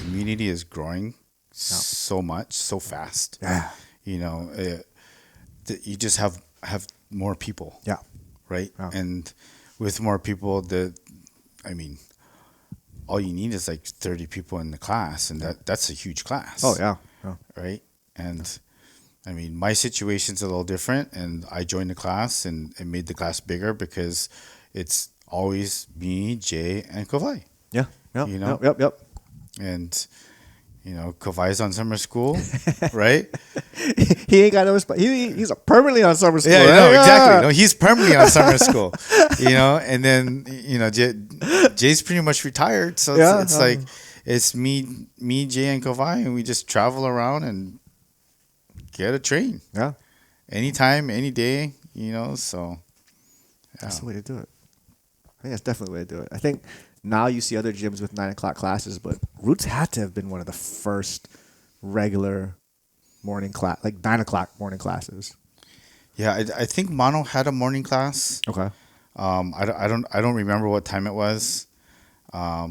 community is growing so much, so fast. Yeah. You know, you just have more people. Yeah. Right. Yeah. And with more people, all you need is like 30 people in the class, and that's a huge class. Oh yeah. Yeah. Right. And I mean, my situation's a little different, and I joined the class and made the class bigger because it's always me, Jay, and Kovai. Yeah. Yep. You know? Yep. And, you know, Kovai's on summer school, right? He ain't got no spot. He's permanently on summer school. Yeah, right? no, exactly. No, he's permanently on summer school, you know. And then, you know, Jay's pretty much retired, so it's like it's me, Jay, and Kovai, and we just travel around and get a train. Yeah. Anytime, any day, you know. So that's the way to do it. I think that's definitely the way to do it. I think now you see other gyms with 9 o'clock classes, but Roots had to have been one of the first regular morning class, like 9 o'clock morning classes. Yeah, I think Mono had a morning class. Okay. I don't remember what time it was. But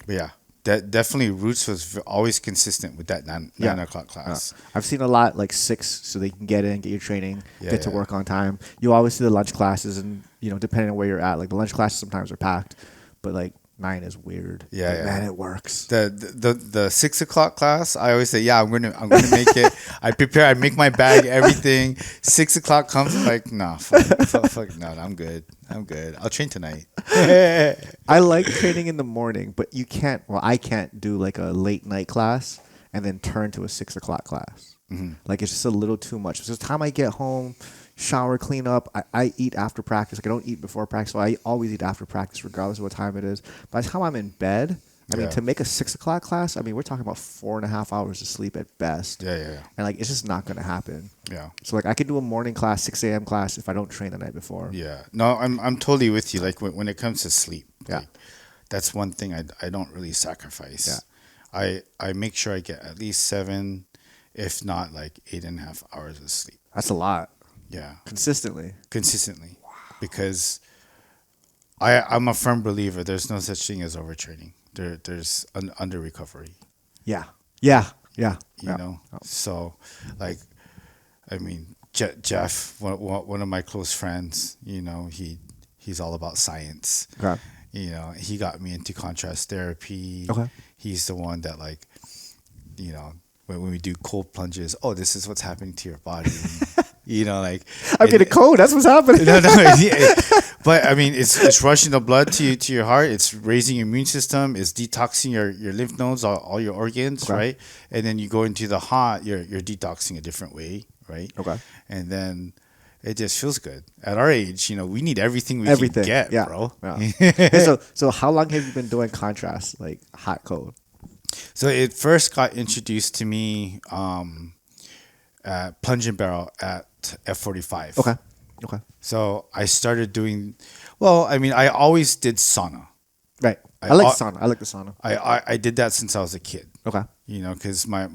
yeah, definitely Roots was always consistent with that 9 o'clock class. I've seen a lot like 6, so they can get in, get your training, get to work on time. You always see the lunch classes, and you know, depending on where you're at, like the lunch classes sometimes are packed, but like 9 is weird. Yeah, but man, it works. The 6 o'clock class, I always say, yeah, I'm gonna make it. I prepare, I make my bag, everything. 6 o'clock comes, I'm like, nah, fuck, no, I'm good. I'll train tonight. I like training in the morning, but you can't. Well, I can't do like a late night class and then turn to a 6 o'clock class. Mm-hmm. Like it's just a little too much. So the time I get home, shower, clean up, I eat after practice. Like I don't eat before practice, so I always eat after practice, regardless of what time it is. By the time I'm in bed, I mean, to make a 6 o'clock class, I mean, we're talking about 4.5 hours of sleep at best. Yeah. And like, it's just not going to happen. Yeah. So like, I could do a morning class, 6 a.m. class if I don't train the night before. Yeah. No, I'm totally with you. Like when it comes to sleep, like, that's one thing I don't really sacrifice. Yeah. I make sure I get at least 7, if not like 8.5 hours of sleep. That's a lot. Yeah. Consistently. Wow. Because I'm a firm believer there's no such thing as overtraining. There's an under recovery. Yeah. You know? So, like, I mean, Jeff, one of my close friends, you know, he's all about science. Okay. You know, he got me into contrast therapy. Okay. He's the one that, like, you know, when we do cold plunges, this is what's happening to your body. You know, like I'm getting cold. That's what's happening. No, but I mean, it's rushing the blood to your heart. It's raising your immune system. It's detoxing your lymph nodes, all your organs, right? And then you go into the hot. You're detoxing a different way, right? Okay. And then it just feels good. At our age, you know, we need everything we can get, bro. Yeah. Hey, so how long have you been doing contrast, like hot cold? So it first got introduced to me at Plunge and Barrel at F45. Okay. So I started doing, well, I mean, I always did sauna. Right. I like sauna. I like the sauna. I did that since I was a kid. Okay. You know, because my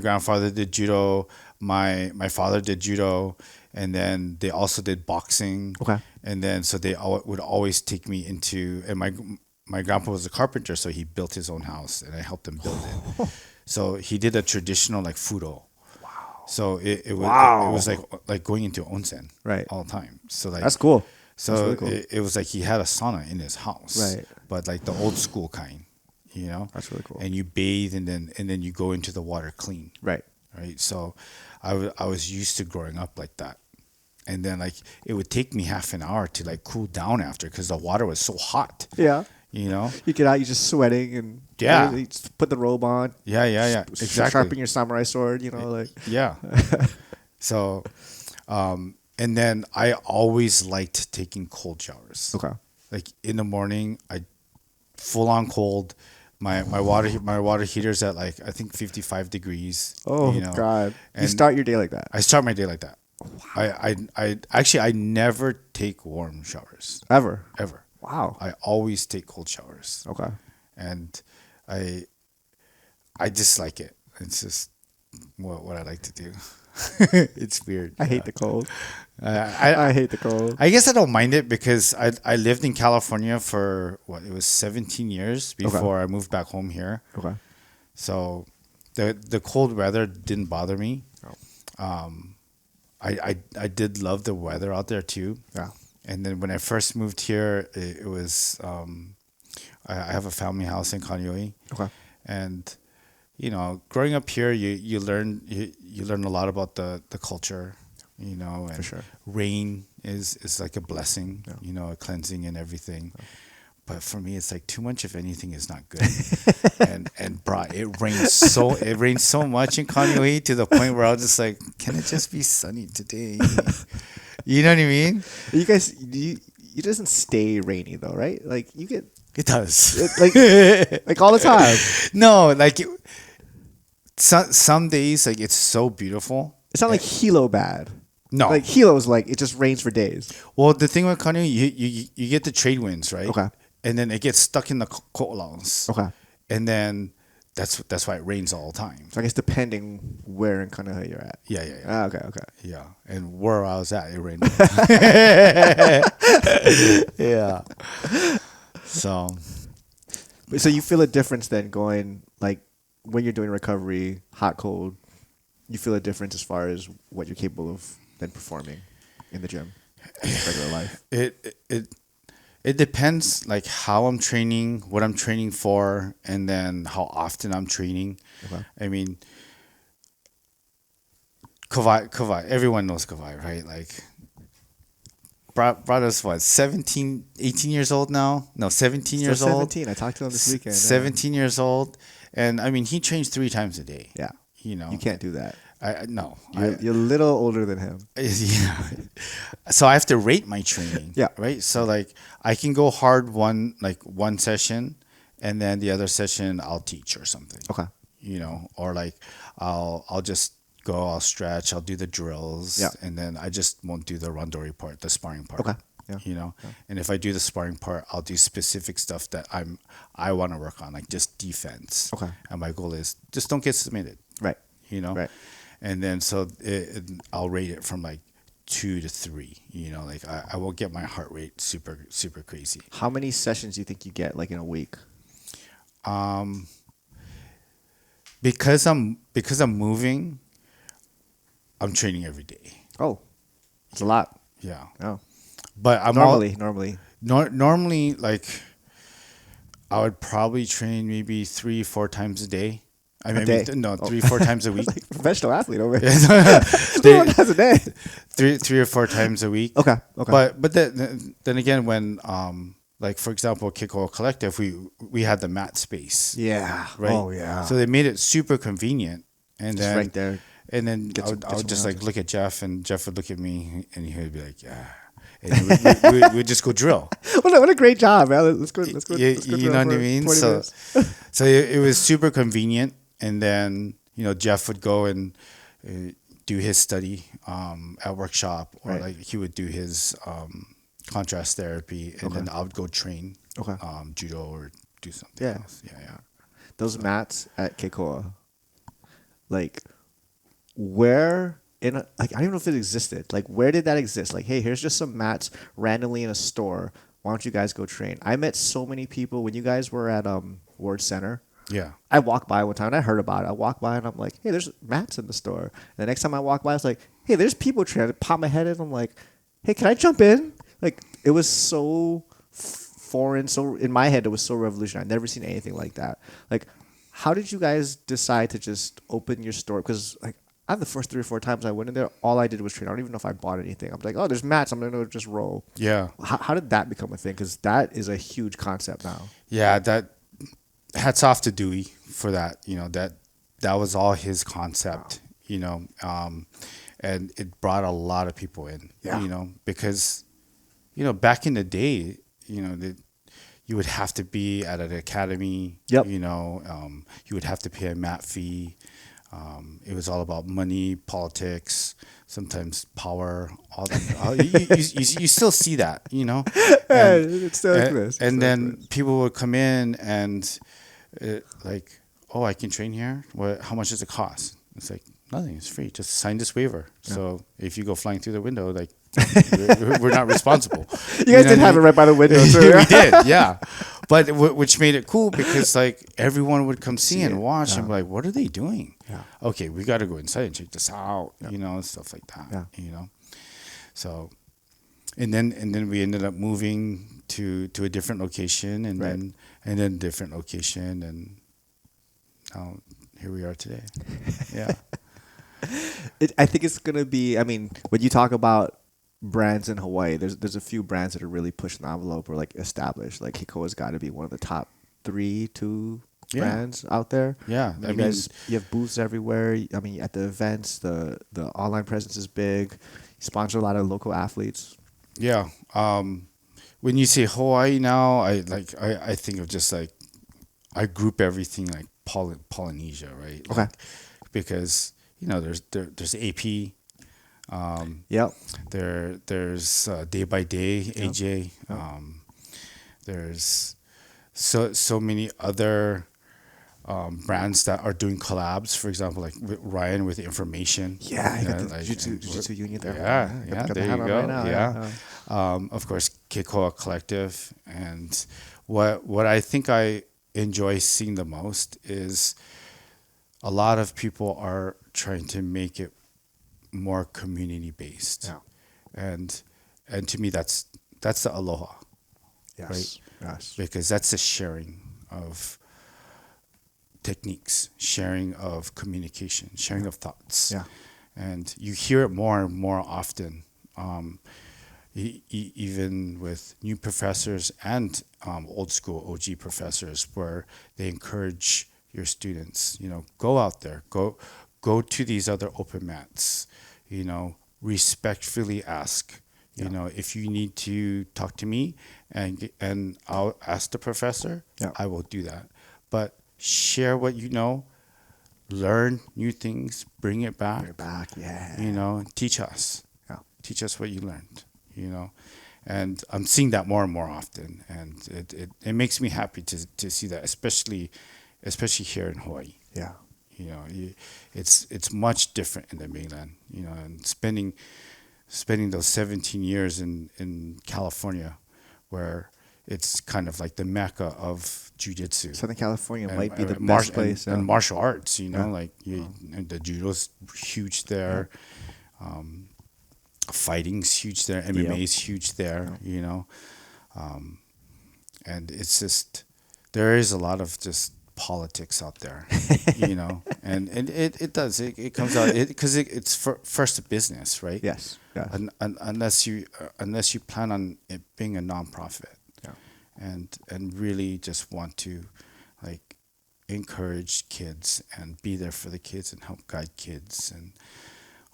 grandfather did judo, my father did judo, and then they also did boxing. Okay. And then so they would always take me into, and my grandpa was a carpenter, so he built his own house, and I helped him build it. So he did a traditional like fudo. So it was like going into onsen all the time. So like that's cool. So that's really cool. It was like he had a sauna in his house, right? But like the old school kind, you know. That's really cool. And you bathe and then you go into the water clean, right? So I was used to growing up like that, and then like it would take me half an hour to like cool down after because the water was so hot. Yeah. You know, you get out, you're just sweating, and you just put the robe on. Yeah. Exactly. Sharpen your samurai sword, you know, like. Yeah. So, and then I always liked taking cold showers. Okay. Like in the morning, I full on cold. My water heater's at like I think 55 degrees. Oh, you know? God! And you start your day like that. I start my day like that. Wow. I never take warm showers. Ever. Wow. I always take cold showers. Okay. And I just like it. It's just what I like to do. It's weird. I hate the cold. I hate the cold. I guess I don't mind it because I lived in California for it was 17 years before I moved back home here. Okay. So the cold weather didn't bother me. I did love the weather out there too. Yeah. And then when I first moved here, it was I have a family house in Kaneohe. Okay. And growing up here, you learn a lot about the culture, and For sure. rain is like a blessing, Yeah. a cleansing and everything. Yeah. But for me, it's like too much of anything is not good. and bro, it rains so much in Kaneohe to the point where I was just like, can it just be sunny today? You know what I mean? You guys, it doesn't stay rainy though, right? Like you get It does. like all the time. No, like some days, like it's so beautiful. It's not like Hilo bad. No, like Hilo's like it just rains for days. Well, the thing with Kaneohe, you get the trade winds, right? Okay. And then it gets stuck in the ko'olau's. Okay. And then that's why it rains all the time. So I guess depending where in Kaneohe you're at. Yeah. Ah, okay. Yeah, and where I was at, it rained. Yeah. So you feel a difference then going like when you're doing recovery, hot, cold. You feel a difference as far as what you're capable of then performing in the gym, in regular life. It depends, like how I'm training, what I'm training for, and then how often I'm training. Okay. I mean, Kawai, everyone knows Kawai, right? Like, brought us, 18 years old now? No, 17 years Still old. 17. I talked to him this weekend. 17 years old. And, I mean, he trains 3 times a day. Yeah. You can't do that. No. You're a little older than him. Yeah. So I have to rate my training. Yeah. Right. So like I can go hard one session, and then the other session I'll teach or something. Okay. Or like I'll just go. I'll stretch. I'll do the drills. Yeah. And then I just won't do the randori part, the sparring part. Okay. Yeah. Yeah. And if I do the sparring part, I'll do specific stuff that I want to work on, like just defense. Okay. And my goal is just don't get submitted. Right. Right. And then so I'll rate it from like 2 to 3. Like I will get my heart rate super super crazy. How many sessions do you think you get like in a week? Because I'm moving, I'm training every day. Oh, it's a lot. Yeah. Oh, but I'm normally like I would probably train maybe 3-4 times a day. I mean, 3-4 times a week. Like a professional athlete over here. 3 times a day. 3 or 4 times a week. Okay. But then again, when like for example, Kiko Collective, we had the mat space. Yeah. Right. Oh yeah. So they made it super convenient, and just then right there. And then I would just like look at Jeff, and Jeff would look at me, and he would be like, "Yeah." And we'd just go drill. What a great job, man! Let's go. You know what I mean? So it was super convenient. And then Jeff would go and do his study at workshop, or like he would do his contrast therapy, and then I would go train judo or do something else. Yeah. Those mats at Keikoa, like where in I don't even know if it existed. Like where did that exist? Like, hey, here's just some mats randomly in a store. Why don't you guys go train? I met so many people when you guys were at Ward Center. Yeah. I walked by one time and I heard about it. I walked by and I'm like, hey, there's mats in the store. And the next time I walk by, I was like, hey, there's people training. I pop my head in. I'm like, hey, can I jump in? Like, it was so foreign. So in my head, it was so revolutionary. I'd never seen anything like that. Like, how did you guys decide to just open your store? Because like, I have the first 3 or 4 times I went in there, all I did was train. I don't even know if I bought anything. I'm like, oh, there's mats. I'm going to just roll. Yeah. How did that become a thing? Because that is a huge concept now. Yeah, hats off to Dewey for that. That was all his concept. Wow. And it brought a lot of people in. Yeah. Because back in the day, you would have to be at an academy. Yep. You would have to pay a mat fee. It was all about money, politics, sometimes power. All that. You still see that, It still exists. And then people would come in and like, oh, I can train here? How much does it cost? It's like, nothing. It's free. Just sign this waiver. Yeah. So if you go flying through the window, like, we're not responsible. You guys did have it right by the window. We did, yeah. but which made it cool because like everyone would come see and watch and be like, what are they doing? Yeah. Okay, we got to go inside and check this out, you know, and stuff like that, Yeah. you know. So, and then we ended up moving to a different location, and then different location, and now here we are today. Yeah. I think it's gonna be. I mean, when you talk about brands in Hawaii, there's a few brands that are really pushing the envelope or like established. Like Hikoa's got to be one of the top 2 brands out there. Yeah, I mean, you have booths everywhere. I mean, at the events, the online presence is big. You sponsor a lot of local athletes. Yeah. When you say Hawaii now, I think of just like I group everything like Polynesia, right? Okay. Like, because you know there's AP. Yep. There's Day by Day, AJ. There's so many other brands that are doing collabs. For example, like with Ryan with Information. Yeah, you got the like, Jiu-Jitsu Union there. Yeah, got the there hat you on go. right now, Yeah. Of course, Keikoa Collective. And what I think I enjoy seeing the most is a lot of people are trying to make it more community based. Yeah. And to me that's the aloha. Yes. Right? Yes. Because that's the sharing of techniques, sharing of communication, sharing of thoughts. Yeah. And you hear it more and more often, even with new professors and old school OG professors, where they encourage your students, you know, go out there, go to these other open mats, you know, respectfully ask. You know, if you need to talk to me and I'll ask the professor, I will do that. But share what you know, learn new things, bring it back. Yeah. You know, teach us. Yeah. Teach us what you learned, you know. And I'm seeing that more and more often. And it makes me happy to see that, especially here in Hawaii. Yeah. You know, it's much different in the mainland, you know, and spending those 17 years in California, where it's kind of like the mecca of jiu-jitsu. Southern California might be the best place. And martial arts, you know, like and the judo's huge there. Fighting's huge there. MMA's huge there, you know. And it's just, there is a lot of just politics out there, you know, and it does, it comes out, because it's first a business, right? Yes. Yeah. Unless you plan on it being a nonprofit, and really just want to like encourage kids and be there for the kids and help guide kids, and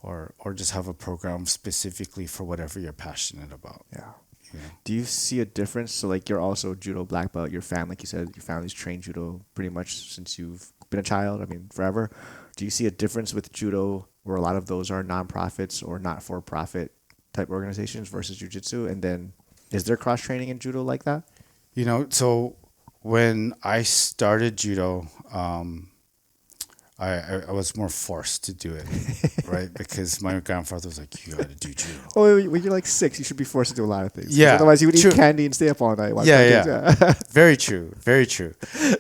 or just have a program specifically for whatever you're passionate about. Yeah. You know? Do you see a difference? So, like, you're also judo black belt. Your family, like you said, your family's trained judo pretty much since you've been a child. I mean, forever. Do you see a difference with judo, where a lot of those are nonprofits or not-for-profit type organizations versus jiu-jitsu? And then, is there cross training in judo like that? You know, so when I started judo, I was more forced to do it, right? Because my grandfather was like, "You got to do judo." Oh, when you're like 6, you should be forced to do a lot of things. Yeah, otherwise you would true. eat candy and stay up all night. Yeah. Very true, very true.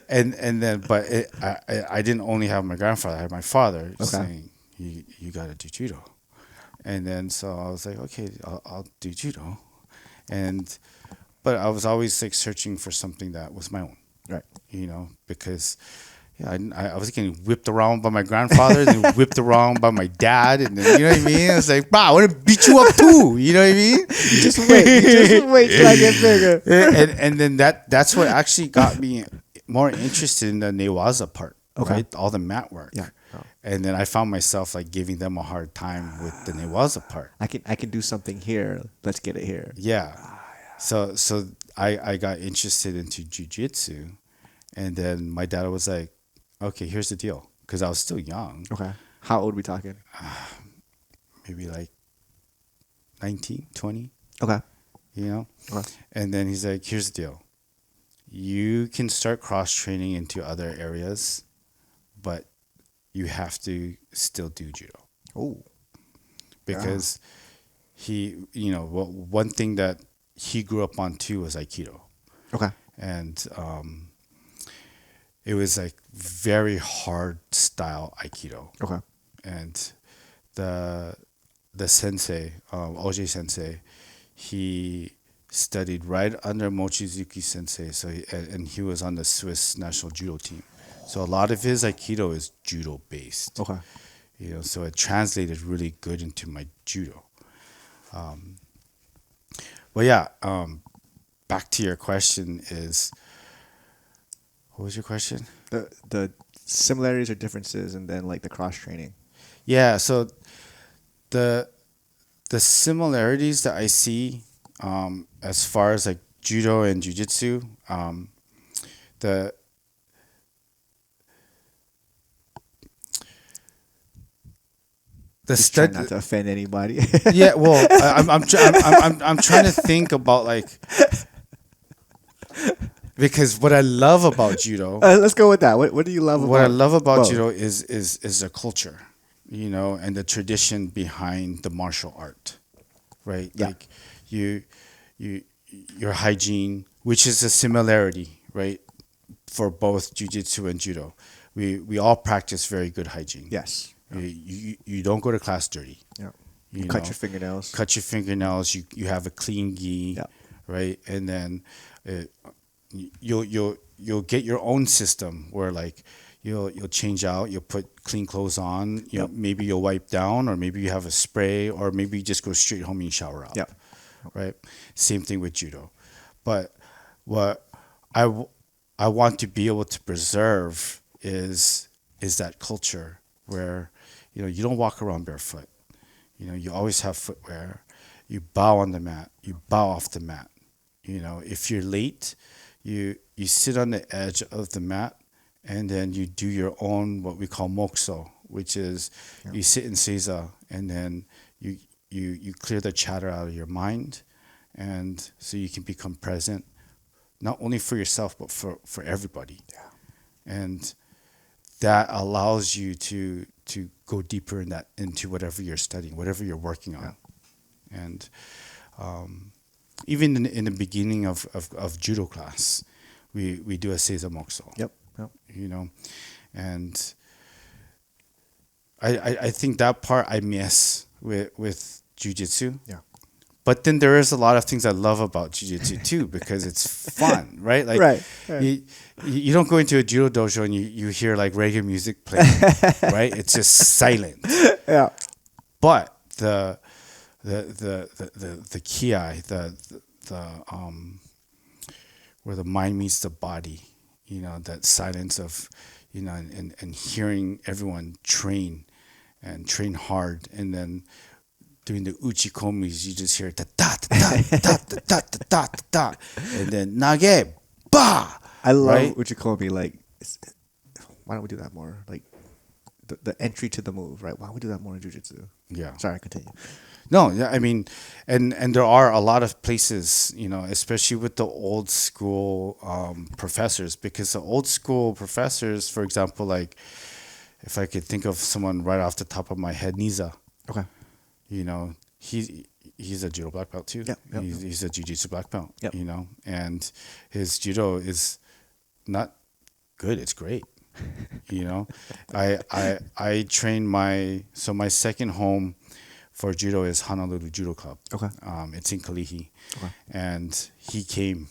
And then, but I didn't only have my grandfather; I had my father saying, "You got to do judo." And then so I was like, "Okay, I'll do judo," but I was always like searching for something that was my own, right? You know, because. Yeah, I was getting whipped around by my grandfather, then whipped around by my dad, and then, you know what I mean? I was like, "Bah, I want to beat you up too." You know what I mean? Just wait till I get bigger. And then that's what actually got me more interested in the newaza part, right? All the mat work. Yeah. And then I found myself like giving them a hard time with the newaza part. I can do something here. Let's get it here. Yeah. So I got interested into jiu-jitsu, and then my dad was like, "Okay, here's the deal," because I was still young. Okay. How old are we talking? Maybe like 19, 20. Okay. You know? Okay. And then he's like, "Here's the deal. You can start cross-training into other areas, but you have to still do judo." Oh. Because he, you know, one thing that he grew up on too was Aikido. Okay. and it was like very hard style Aikido. Okay. And the sensei, OJ sensei, he studied right under Mochizuki sensei. So and he was on the Swiss national judo team. So a lot of his Aikido is judo based. Okay. You know, so it translated really good into my judo. But yeah, back to your question is, what was your question? The similarities or differences, and then like the cross training. Yeah, so the similarities that I see, as far as like judo and jiu-jitsu, the Just trying not to offend anybody. yeah, well, I'm trying to think about like, because what I love about judo, Let's go with that. What do you love about? what I love about both? judo is the culture, you know, and the tradition behind the martial art, right? Yeah. Like you your hygiene, which is a similarity, right, for both jiu-jitsu and judo. We all practice very good hygiene. Yes. You don't go to class dirty. Yeah. You Cut know, your fingernails. cut your fingernails. You have a clean gi, Yeah. right? And then you'll get your own system where like you'll change out. You'll put clean clothes on. You know, Yep. maybe you'll wipe down, or maybe you have a spray, or maybe you just go straight home and you shower up. Yep. Right. Same thing with judo, but what I want to be able to preserve is that culture where, you know, you don't walk around barefoot. You know, you always have footwear. You bow on the mat. You bow off the mat. You know, if you're late, you sit on the edge of the mat, and then you do your own what we call mokuso, which is you sit in seiza, and then you clear the chatter out of your mind, and so you can become present, not only for yourself but for everybody. Yeah. And that allows you to go deeper in that, into whatever you're studying, whatever you're working on. Yeah. And even in the beginning of judo class, we do a seiza mokuso. Yep. Yep. You know, and I think that part I miss with jiu-jitsu. Yeah. But then there is a lot of things I love about jiu-jitsu too, because it's fun, right? Like Right. you don't go into a judo dojo and you hear like reggae music playing, right? It's just silent. Yeah. But the ki, where the mind meets the body, you know, that silence of, you know, and hearing everyone train hard, and then doing the uchikomis, you just hear da da da da da da da da da, and then nage ba. I love right? what you call me. Like, why don't we do that more? Like, the entry to the move, right? Why don't we do that more in jiu-jitsu? Yeah. Sorry, continue. No, yeah, I mean, and there are a lot of places, you know, especially with the old school professors, because the old school professors, for example, like if I could think of someone right off the top of my head, Niza. Okay. You know, he's a judo black belt too. Yep, yep, He's a jiu-jitsu black belt. Yep. You know, and his judo is not good. It's great. You know, I train my second home for judo is Honolulu Judo Club. Okay. It's in Kelike. Okay. And he came.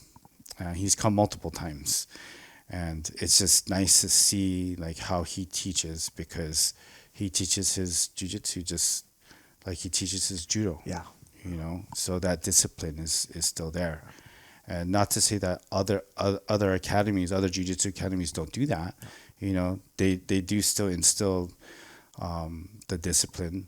He's come multiple times, and it's just nice to see like how he teaches, because he teaches his jiu-jitsu just like he teaches his judo. Yeah. You know, so that discipline is still there. And not to say that other academies, other jiu-jitsu academies don't do that. You know, they do still instill the discipline,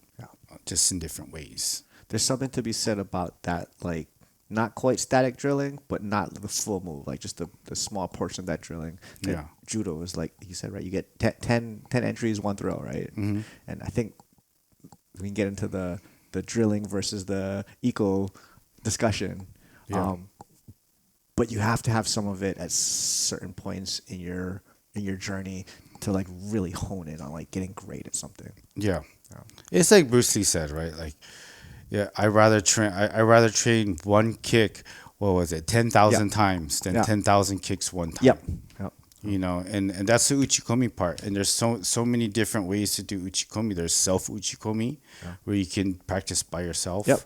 just in different ways. There's something to be said about that, like not quite static drilling, but not the full move, like just the small portion of that drilling. That Yeah. Judo is like you said, right? You get 10 entries, one throw, right? Mm-hmm. And I think we can get into the drilling versus the eco discussion. Yeah. But you have to have some of it at certain points in your journey to like really hone in on like getting great at something. Yeah. It's like Bruce Lee said, right? Like, yeah, I rather train one kick what was it, 10,000 Yeah. times, then Yeah. 10,000 kicks one time. Yep. Yep. You know, and that's the uchikomi part. And there's so many different ways to do uchikomi. There's self uchikomi, where you can practice by yourself. Yep.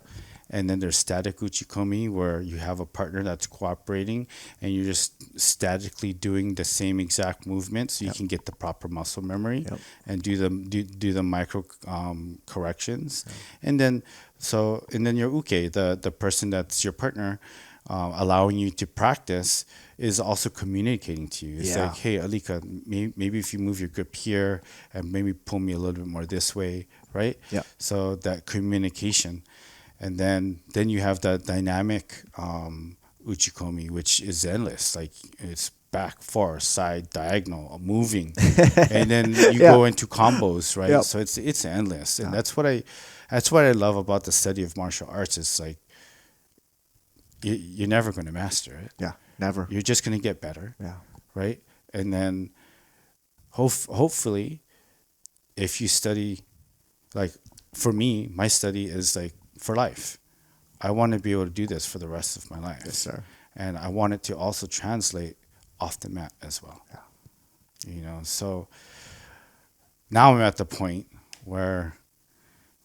And then there's static uchikomi, where you have a partner that's cooperating and you're just statically doing the same exact movement, so you can get the proper muscle memory and do the micro corrections. And then your uke, the person that's your partner, allowing you to practice, is also communicating to you. It's like, hey, Alika, maybe if you move your grip here and maybe pull me a little bit more this way, right? Yeah. So that communication. And then you have the dynamic uchikomi, which is endless. Like, it's back, far, side, diagonal, moving. And then you go into combos, right? Yep. So it's endless. And that's what I love about the study of martial arts. It's like, you're never going to master it. Yeah. Never. You're just going to get better. Yeah. Right? And then hopefully, if you study, like, for me, my study is like for life. I want to be able to do this for the rest of my life. Yes, sir. And I want it to also translate off the mat as well. Yeah. You know, so now I'm at the point where,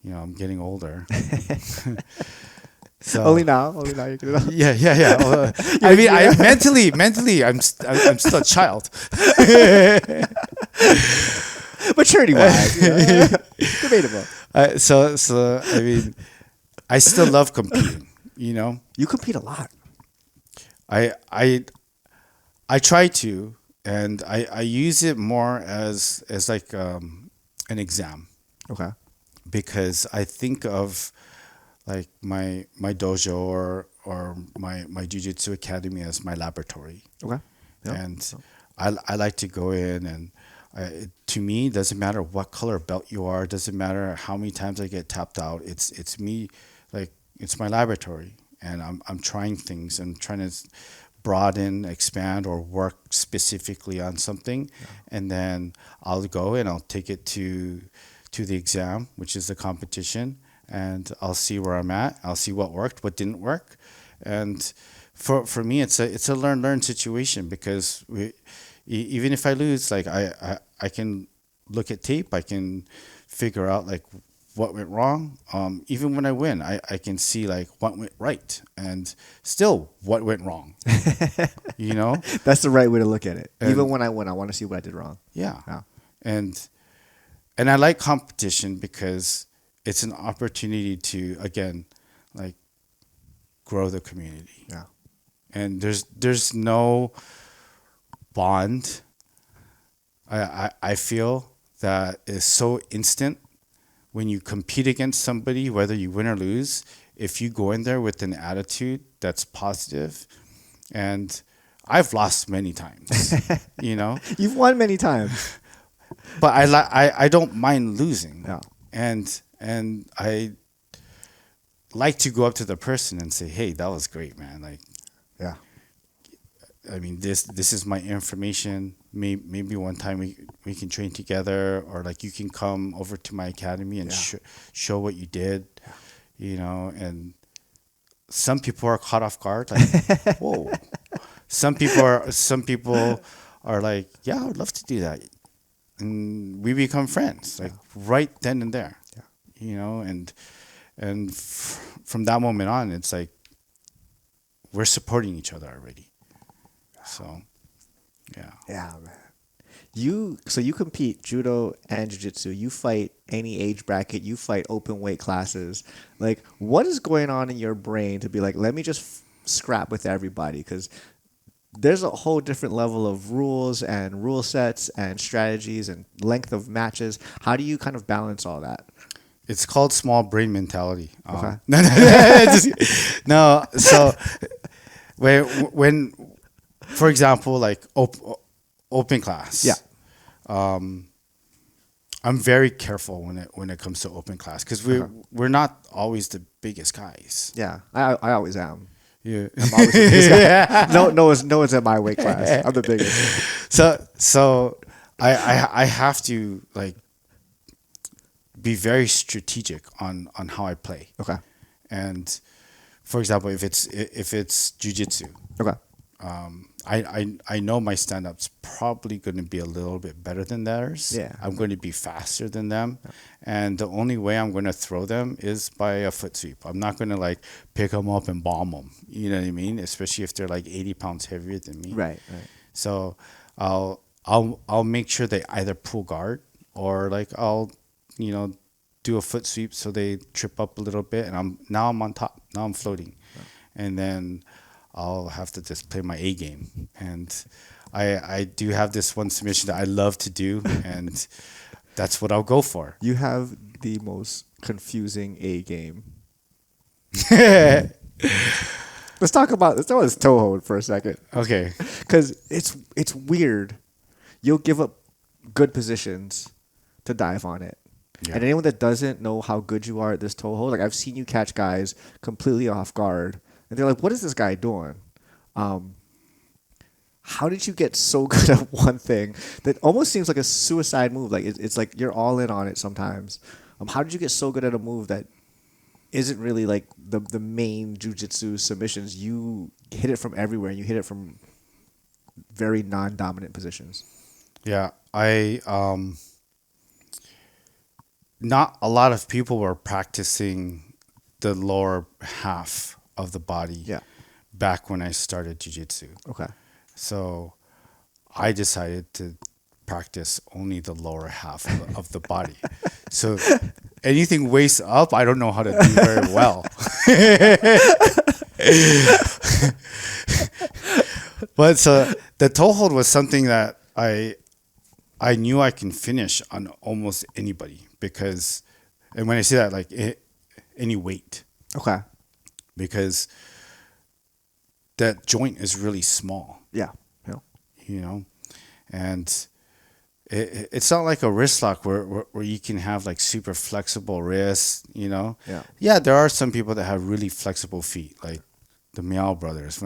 you know, I'm getting older. So Only now you get it out. Yeah. I mean, mentally, I'm still a child. Maturity wise, debatable. So I mean, I still love competing. You know, You compete a lot. I try to, and I use it more as like an exam, Okay. because I think of like my dojo or my jiu-jitsu academy as my laboratory. Okay. Yep. And I like to go in, and to me, it doesn't matter what color belt you are, it doesn't matter how many times I get tapped out. It's me, like, it's my laboratory, and I'm trying things and trying to broaden, expand, or work specifically on something, and then I'll go and I'll take it to the exam, which is the competition, and I'll see where I'm at. I'll see what worked, what didn't work, and for me, it's a learn situation, because even if I lose, like, I can look at tape, I can figure out like what went wrong. Even when I win, I can see like what went right, and still what went wrong. You know, That's the right way to look at it. And- Even when I win, I want to see what I did wrong. yeah. Yeah. And I like competition because it's an opportunity to, again, like, grow the community. Yeah. And there's no bond. I feel that is so instant when you compete against somebody, whether you win or lose. If you go in there with an attitude that's positive, and I've lost many times, you know, You've won many times. but I don't mind losing. Yeah. And I like to go up to the person and say, hey, that was great, man. Like, Yeah. I mean, this is my information. Maybe one time we can train together, or like you can come over to my academy and show what you did, you know. And some people are caught off guard, like, whoa. Some people are like, yeah, I would love to do that, and we become friends, like right then and there, you know. And from that moment on, it's like we're supporting each other already. So, yeah. Yeah, man. So you compete judo and jiu-jitsu. You fight any age bracket. You fight open weight classes. Like, what is going on in your brain to be like, let me just scrap with everybody? Because there's a whole different level of rules and rule sets and strategies and length of matches. How do you kind of balance all that? It's called small brain mentality. Okay. No. So when for example, like open class. Yeah. I'm very careful when it comes to open class, because we're not always the biggest guys. Yeah, I always am. Yeah. I'm always the biggest guy. No one's in my weight class. I'm the biggest. So I have to, like, be very strategic on how I play. Okay. And for example, if it's jiu-jitsu, Okay. I know my stand-up's probably going to be a little bit better than theirs. Yeah. I'm going to be faster than them. And the only way I'm going to throw them is by a foot sweep. I'm not going to like pick them up and bomb them. You know what I mean? Especially if they're like 80 pounds heavier than me. Right. So I'll make sure they either pull guard or like I'll, do a foot sweep so they trip up a little bit, and I'm on top. Now I'm floating. And then I'll have to just play my A game. And I do have this one submission that I love to do, and that's what I'll go for. You have the most confusing A game. Let's talk about this toe hold for a second. Okay. Because it's weird. You'll give up good positions to dive on it. Yeah. And anyone that doesn't know how good you are at this toe hold, like I've seen you catch guys completely off guard, and they're like, "What is this guy doing?" How did you get so good at one thing that almost seems like a suicide move? Like it's like you're all in on it sometimes. How did you get so good at a move that isn't really like the main jiu-jitsu submissions? You hit it from everywhere, and you hit it from very non-dominant positions. Yeah, not a lot of people were practicing the lower half of the body back when I started jiu-jitsu. Okay. So I decided to practice only the lower half of the body. So anything waist up, I don't know how to do very well. But so the toe hold was something that I knew I can finish on almost anybody because, and when I say that, like any weight. Okay. Because that joint is really small. Yeah. And it's not like a wrist lock where you can have like super flexible wrists, Yeah. Yeah, there are some people that have really flexible feet, like the Meow brothers.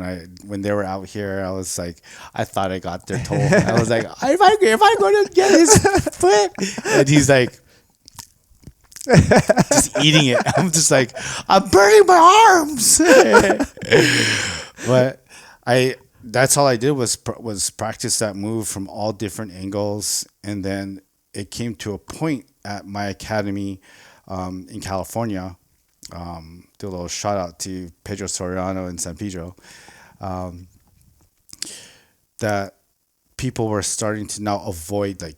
When they were out here, I was like, I thought I got their toe. I was like, if I going to get his foot, and he's like, just eating it. I'm just like, I'm burning my arms. But that's all I did was practice that move from all different angles, and then it came to a point at my academy in California. Do a little shout out to Pedro Soriano in San Pedro. That people were starting to now avoid like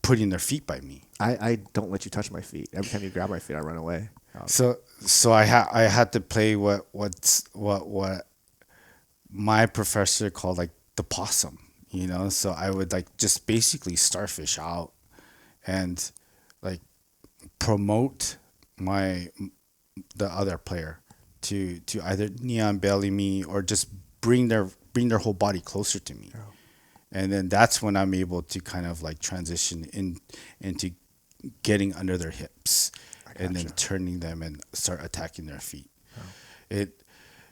putting their feet by me. I don't let you touch my feet. Every time you grab my feet, I run away. So I had to play what my professor called like the possum, So I would like just basically starfish out and like promote the other player to either neon belly me or just bring their whole body closer to me. Oh. And then that's when I'm able to kind of like transition into getting under their hips and then turning them and start attacking their feet. Oh.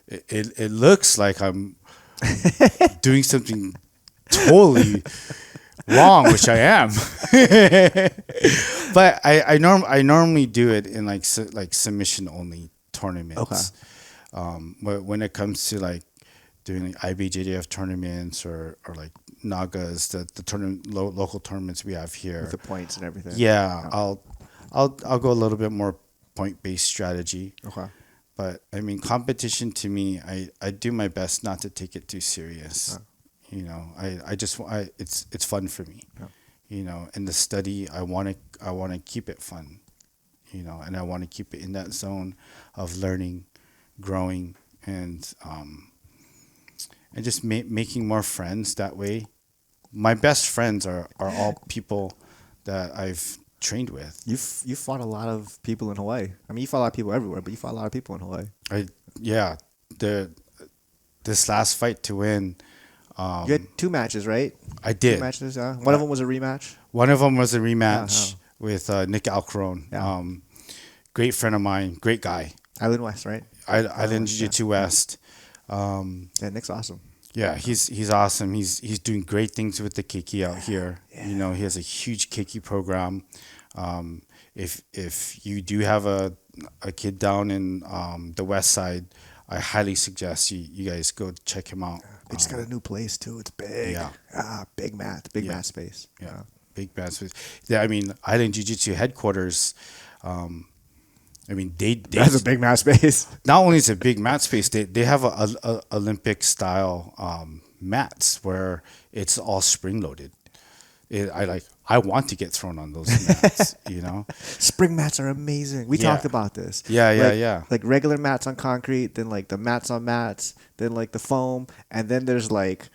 It looks like I'm doing something totally wrong, which I am. But I normally do it in like submission only tournaments. Okay. But when it comes to like doing like IBJJF tournaments or like Nagas, the local tournaments we have here with the points and everything. Yeah, oh. I'll go a little bit more point-based strategy. Okay. But I mean, competition to me, I do my best not to take it too serious. It's fun for me. Yeah. In the study, I want to keep it fun. And I want to keep it in that zone of learning, growing, and just making more friends that way. My best friends are all people that I've trained with. You fought a lot of people in Hawaii. I mean, you fought a lot of people everywhere, but you fought a lot of people in Hawaii. This last fight to win. You had 2 matches, right? I did. 2 matches. One of them was a rematch. One of them was a rematch with Nick Alcaron. Yeah. Great friend of mine. Great guy. Island West, right? Island Jiu-Jitsu West. Nick's awesome. Yeah, he's awesome. He's doing great things with the keiki out here. Yeah. He has a huge keiki program. If you do have a a kid down in the west side. I highly suggest you guys go check him out. They just got a new place too. It's big. Yeah. Big mat space. Yeah, big mat space. Yeah, I mean, Island Jiu-Jitsu headquarters. I mean, they That's a big mat space. not only is it a big mat space, they have a Olympic style mats where it's all spring loaded. I want to get thrown on those mats, you know. Spring mats are amazing. We talked about this. Yeah. Like regular mats on concrete, then like the mats on mats, then like the foam, and then there's like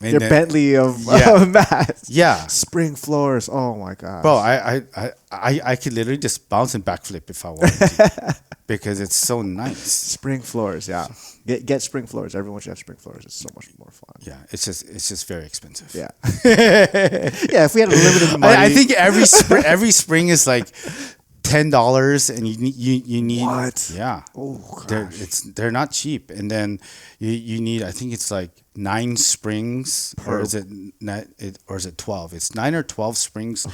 And then- Bentley of mats. Yeah. Spring floors. Oh my gosh. Bro, I could literally just bounce and backflip if I wanted to because it's so nice. Spring floors, yeah. Get spring floors. Everyone should have spring floors. It's so much more fun. Yeah, it's just very expensive. Yeah. Yeah, if we had limited money. I think every spring is like $10, and you need What? Yeah. Oh They're they're not cheap, and then you need, I think it's like 9 springs or is it 12? It's 9 or 12 springs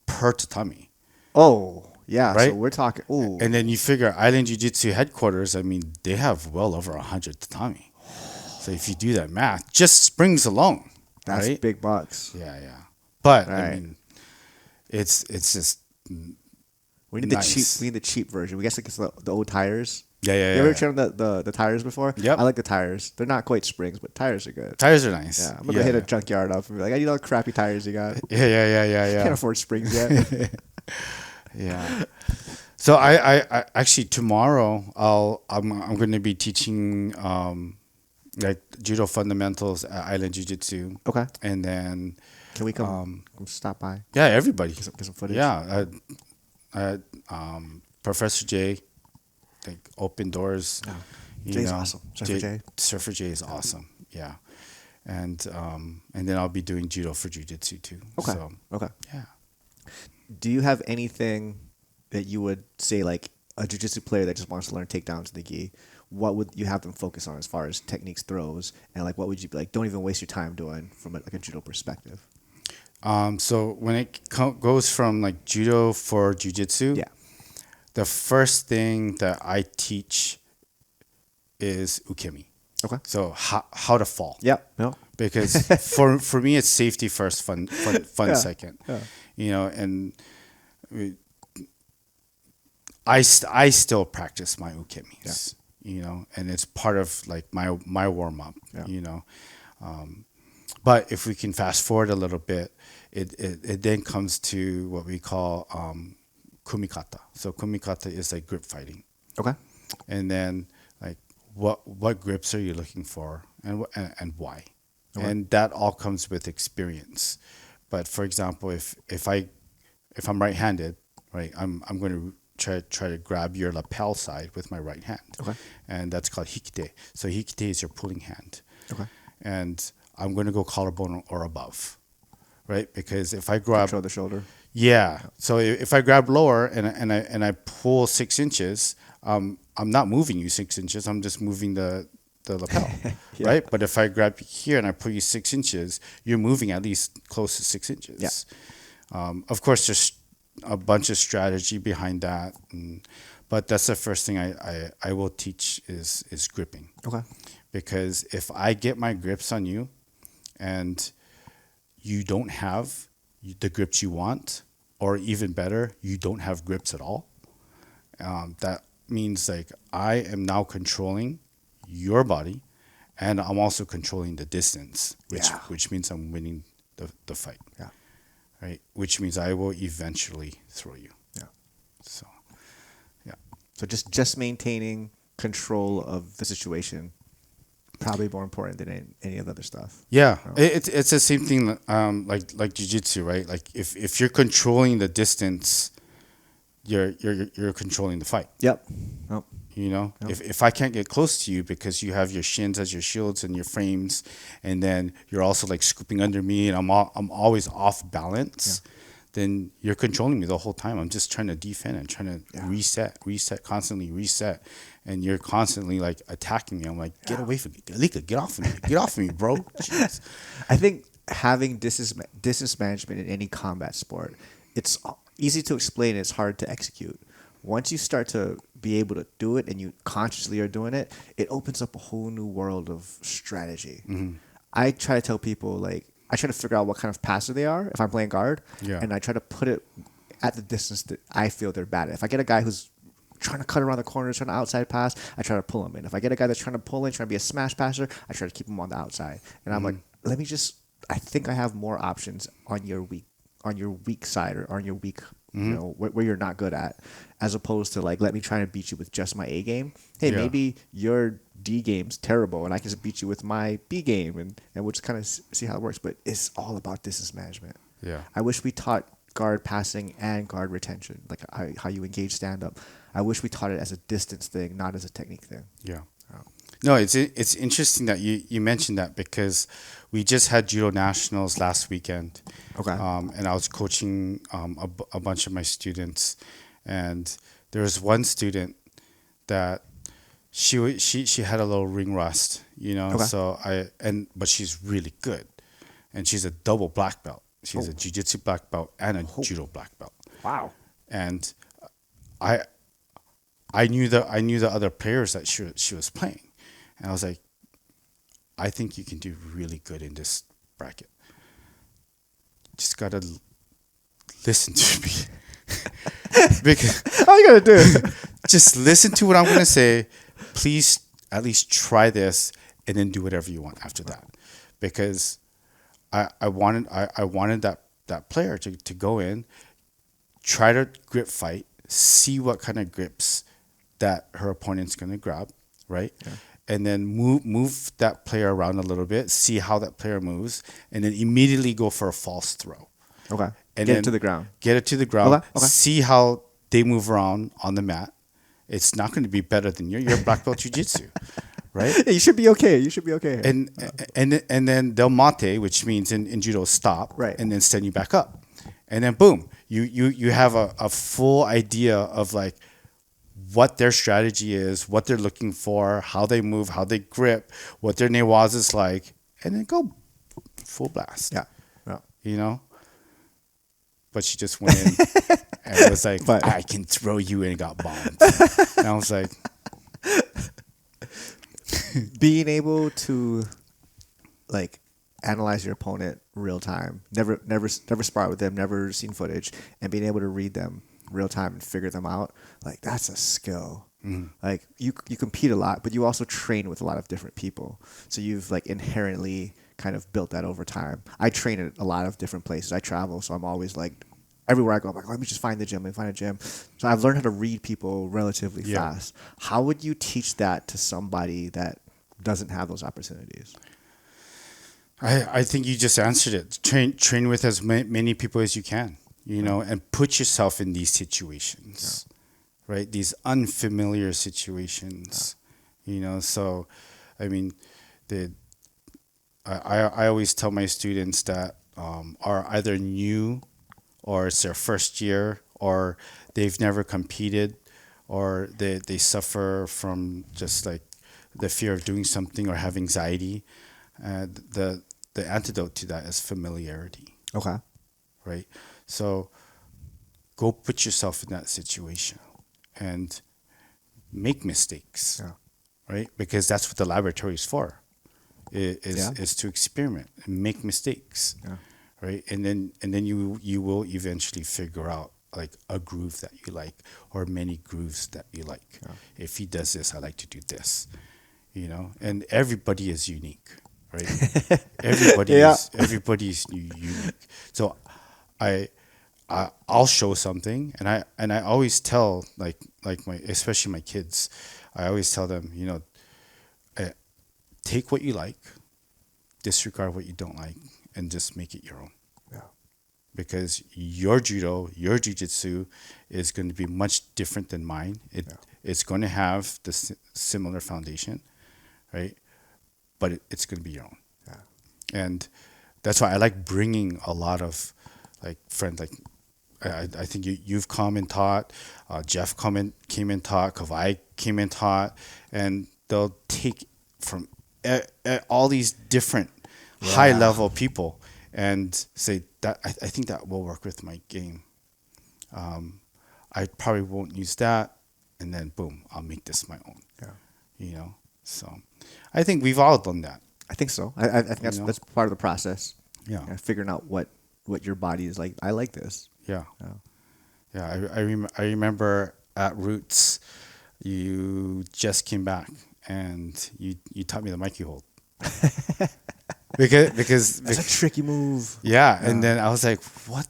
per tatami. Oh, yeah. Right? So we're talking. Oh, And then you figure Island Jiu-Jitsu headquarters, I mean, they have well over 100 tatami. So if you do that math, just springs alone, that's right? big bucks. Yeah. But I Right. mean, it's just We need nice. the cheap version. We guess like it's the old tires. Yeah. You ever tried on the tires before? Yep. I like the tires. They're not quite springs, but tires are good. Tires are nice. Yeah, I'm gonna hit a junkyard up and be like, I need all the crappy tires you got. Yeah. Can't afford springs yet. Yeah. So I actually tomorrow I'm going to be teaching like judo fundamentals at Island Jiu-Jitsu. Okay. And then Can we come stop by? yeah, everybody. Get some footage. Yeah. Professor J, like open doors. Yeah. you Jay's know. awesome. Surfer J. Surfer J is awesome. Yeah. And then I'll be doing judo for jiu-jitsu too. Okay. So, Okay. yeah. Do you have anything that you would say, like a jiu-jitsu player that just wants to learn takedowns in the gi? What would you have them focus on as far as techniques, throws, and like what would you be like? Don't even waste your time doing from like a judo perspective. So when it goes from like judo for jiu-jitsu, Yeah. the first thing that I teach is ukemi. Okay. So how to fall. Yep. No. Because for me it's safety first, fun Yeah. second. Yeah. You know, and I still practice my ukemis. You know, and it's part of like my warm up. Yeah. You know, but if we can fast forward a little bit, it then comes to what we call kumikata. So kumikata is like grip fighting. Okay. And then like what grips are you looking for and why? Okay. And that all comes with experience. But for example, if I'm right-handed, right, I'm going to try to grab your lapel side with my right hand. Okay. And that's called hikite. So hikite is your pulling hand. Okay. And I'm going to go collarbone or above. Right? Because if I grab Control the shoulder. yeah. So if I grab lower and I pull 6 inches, I'm not moving you 6 inches. I'm just moving the lapel, Yeah. right? But if I grab here and I pull you 6 inches, you're moving at least close to 6 inches. Yeah. Of course, there's a bunch of strategy behind that, but that's the first thing I will teach is gripping. Okay. Because if I get my grips on you, and you don't have the grips you want, or even better, you don't have grips at all, that means like I am now controlling your body, and I'm also controlling the distance, which means I'm winning the fight. Yeah. Right. Which means I will eventually throw you. Yeah. So, yeah. So just maintaining control of the situation, probably more important than any of the other stuff. Yeah, Oh. it's the same thing. Like jiu-jitsu, right? Like if you're controlling the distance, you're controlling the fight. Yep. Oh. You know, Yep. if I can't get close to you because you have your shins as your shields and your frames, and then you're also like scooping under me, and I'm always off balance, then you're controlling me the whole time. I'm just trying to defend and trying to reset, constantly reset, and you're constantly like attacking me. I'm like, get away from me, Kelike, get off of me, bro. Jeez. I think having distance management in any combat sport, it's easy to explain. It's hard to execute. once you start to be able to do it and you consciously are doing it, it opens up a whole new world of strategy. I try to tell people, like, I try to figure out what kind of passer they are if I'm playing guard, and I try to put it at the distance that I feel they're bad at. If I get a guy who's trying to cut around the corners, trying to outside pass, I try to pull him in. If I get a guy that's trying to pull in, trying to be a smash passer, I try to keep him on the outside. And I'm like, I think I have more options on your weak side or on your weak, where you're not good at, as opposed to like, let me try and beat you with just my A game. Hey, maybe your D game's terrible and I can just beat you with my B game, and we'll just kind of see how it works. But it's all about distance management. Yeah. I wish we taught guard passing and guard retention, like how you engage stand up. I wish we taught it as a distance thing, not as a technique thing. Yeah. No, it's interesting that you mentioned that, because we just had Judo Nationals last weekend. Okay. And I was coaching a bunch of my students, and there was one student that she had a little ring rust, Okay. So but she's really good, and she's a double black belt. She's a Jiu-Jitsu black belt and a Judo black belt. Wow. And I knew the other players that she was playing, and I was like, I think you can do really good in this bracket. Just gotta listen to me. Because all you gotta do, just listen to what I'm gonna say. Please at least try this, and then do whatever you want after that. Because I wanted that player to go in, try to grip fight, see what kind of grips that her opponent's going to grab, right? Yeah. And then move that player around a little bit, see how that player moves, and then immediately go for a false throw. Okay. And get it to the ground. Get it to the ground. Okay. See how they move around on the mat. It's not going to be better than you're black belt jiu-jitsu, right? Yeah, you should be okay. And then they'll mate, which means in judo stop, right? And then stand you back up, and then boom, you have a full idea of like what their strategy is, what they're looking for, how they move, how they grip, what their newaza is like, and then go full blast. Yeah. But she just went in and was like, I can throw you, and got bombed. And I was like, being able to like analyze your opponent real time, never spar with them, never seen footage, and being able to read them real time and figure them out, like that's a skill. Like you compete a lot, but you also train with a lot of different people, so you've like inherently kind of built that over time. I train at a lot of different places. I travel, so I'm always like, everywhere I go, I'm like, let me just find a gym. So I've learned how to read people relatively fast. How would you teach that to somebody that doesn't have those opportunities? I think you just answered it. Train with as many people as you can, and put yourself in these situations, right? These unfamiliar situations, So, I mean, I always tell my students that are either new, or it's their first year, or they've never competed, or they suffer from just like the fear of doing something or have anxiety. The antidote to that is familiarity. Okay. Right? So go put yourself in that situation and make mistakes. Yeah. Right? Because that's what the laboratory is for. Is to experiment and make mistakes. Yeah. Right? And then you will eventually figure out like a groove that you like, or many grooves that you like. Yeah. If he does this, I like to do this. And everybody is unique, right? Everybody is unique. So I'll show something, and I always tell like especially my kids, I always tell them, take what you like, disregard what you don't like, and just make it your own. Yeah. Because your judo, your jiu-jitsu is going to be much different than mine. It's going to have the similar foundation, right? But it's going to be your own. Yeah. And that's why I like bringing a lot of like friends. Like I think you've come and taught, Jeff came and taught, Kelike came and taught, and they'll take from all these different high level people and say that I think that will work with my game. I probably won't use that, and then boom, I'll make this my own. Yeah. You know, so I think we've all done that. I think so. I think You know? that's part of the process. Yeah, Figuring out what your body is like. I like this. yeah, Yeah. yeah. I remember at Roots, you just came back and you taught me the Mikey hold. because That's a tricky move. yeah, and then I was like, what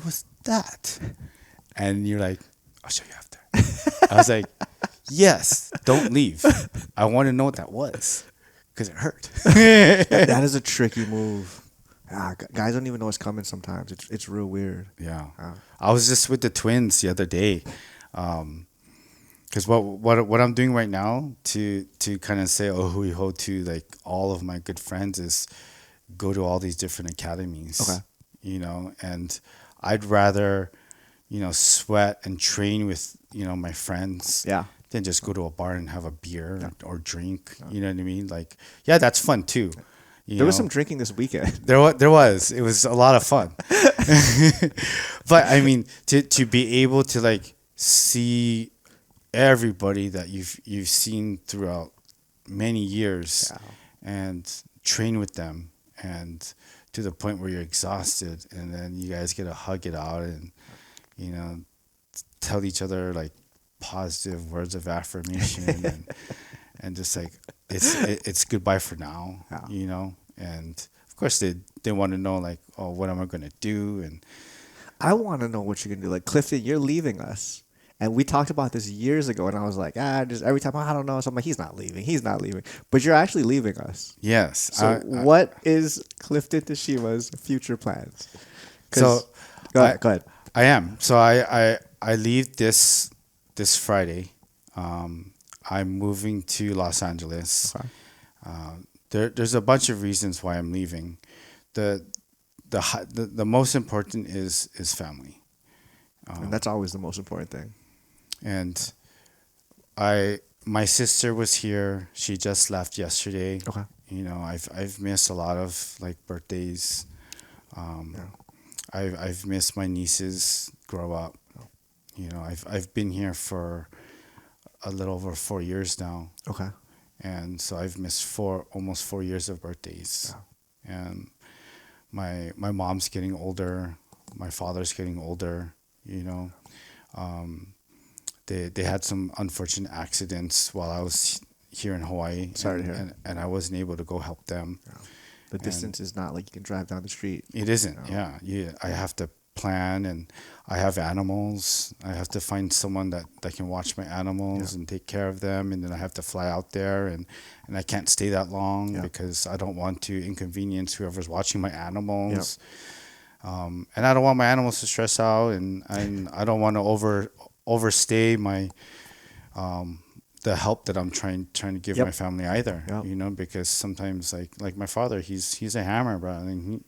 was that? And you're like, I'll show you after. I was like, yes, don't leave. I want to know what that was because it hurt. That is a tricky move. Guys don't even know what's coming sometimes. It's real weird. Yeah. I was just with the twins the other day. Because what I'm doing right now to kind of say oh hui ho to like all of my good friends is go to all these different academies. Okay. You know, and I'd rather, sweat and train with, my friends. Yeah. Than just go to a bar and have a beer or drink. You know what I mean? Like, yeah, that's fun too. There was some drinking this weekend. There was. It was a lot of fun. But I mean, to be able to like see everybody that you've seen throughout many years and train with them and to the point where you're exhausted and then you guys get to hug it out and tell each other like positive words of affirmation and just like it's goodbye for now, and of course they want to know like, oh, what am I gonna do? And I want to know what you're gonna do. Like, Clifton, you're leaving us. And we talked about this years ago, and I was like, just every time, I don't know. So I'm like, he's not leaving. But you're actually leaving us. Yes. So what is Clifton Teshima's future plans? So go ahead. I am. So I leave this Friday. I'm moving to Los Angeles. Okay. There's a bunch of reasons why I'm leaving. The most important is family. And that's always the most important thing. And my sister was here. She just left yesterday. Okay. I've missed a lot of like birthdays. I've missed my nieces grow up. I've been here for a little over 4 years now. Okay. And so I've missed almost 4 years of birthdays. Yeah. And my mom's getting older. My father's getting older. They had some unfortunate accidents while I was here in Hawaii. Sorry to hear. And I wasn't able to go help them. Yeah. The distance is not like you can drive down the street. It isn't. Yeah. I have to plan, and I have animals. I have to find someone that can watch my animals and take care of them, and then I have to fly out there, and I can't stay that long because I don't want to inconvenience whoever's watching my animals. And I don't want my animals to stress out, and I don't want to overstay my the help that I'm trying to give my family either. Because sometimes like my father, he's a hammer, bro. I mean,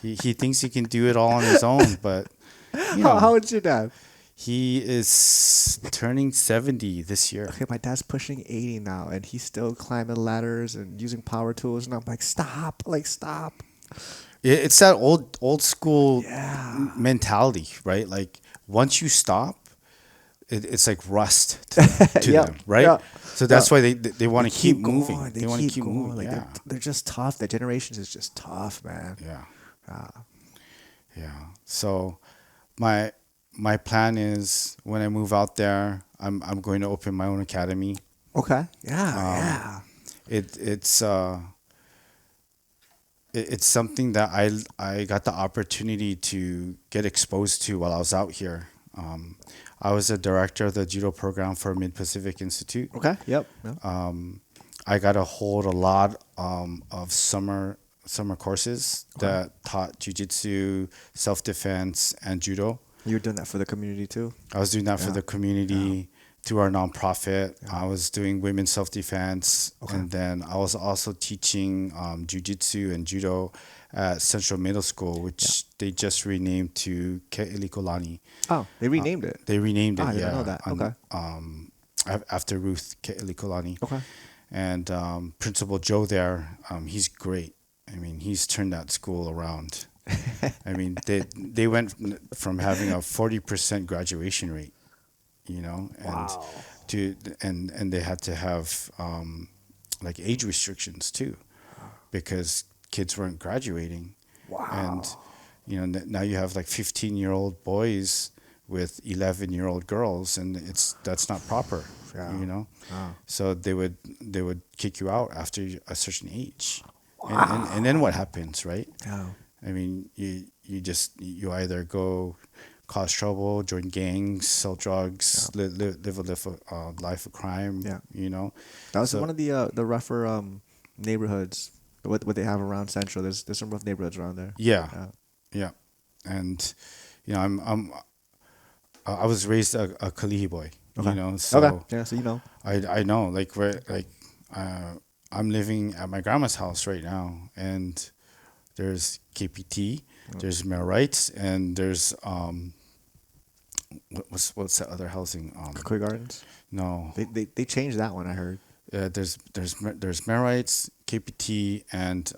he thinks he can do it all on his own, but how old's your dad? He is turning 70 this year. Okay, my dad's pushing 80 now, and he's still climbing ladders and using power tools, and I'm like, stop. It's that old school mentality, right? Like once you stop, it's like rust to them, right? Yeah. So that's why they want to keep moving. They want to keep moving. Like they're just tough. Their generations is just tough, man. Yeah. So my plan is when I move out there, I'm going to open my own academy. Okay. Yeah. It's something that I got the opportunity to get exposed to while I was out here. I was a director of the Judo program for Mid-Pacific Institute. Okay. Yep. I got to hold a lot of summer courses that taught Jiu-Jitsu, self-defense, and Judo. You were doing that for the community too? I was doing that for the community through our nonprofit. I was doing women's self-defense. And then I was also teaching Jiu-Jitsu and Judo at Central Middle School, which they just renamed to Kelike. Oh, they renamed it? They renamed it, I didn't know that. Okay. After Ruth Kelike. Okay. And Principal Joe there, he's great. I mean, he's turned that school around. I mean, they went from having a 40% graduation rate, you know, and Wow. to and they had to have like age restrictions too, because kids weren't graduating, and Wow. you know now you have like 15-year-old boys with 11-year-old girls, and that's not proper, Yeah. you know. Wow. So they would kick you out after a certain age, and then Wow. what happens, right? Yeah. I mean, you either go cause trouble, join gangs, sell drugs, live a life of crime. Yeah. You know, That was so one of the rougher neighborhoods. What they have around Central. There's some rough neighborhoods around there. yeah, Yeah. yeah, and you know, I was raised a Kalihi boy. You Okay. know, Okay. so Yeah. So you know. I know like where like I'm living at my grandma's house right now, and there's KPT, there's Millwrights, and there's what's that other housing? Koi Gardens. No, They changed that one. I heard. there's Millwrights, KPT, and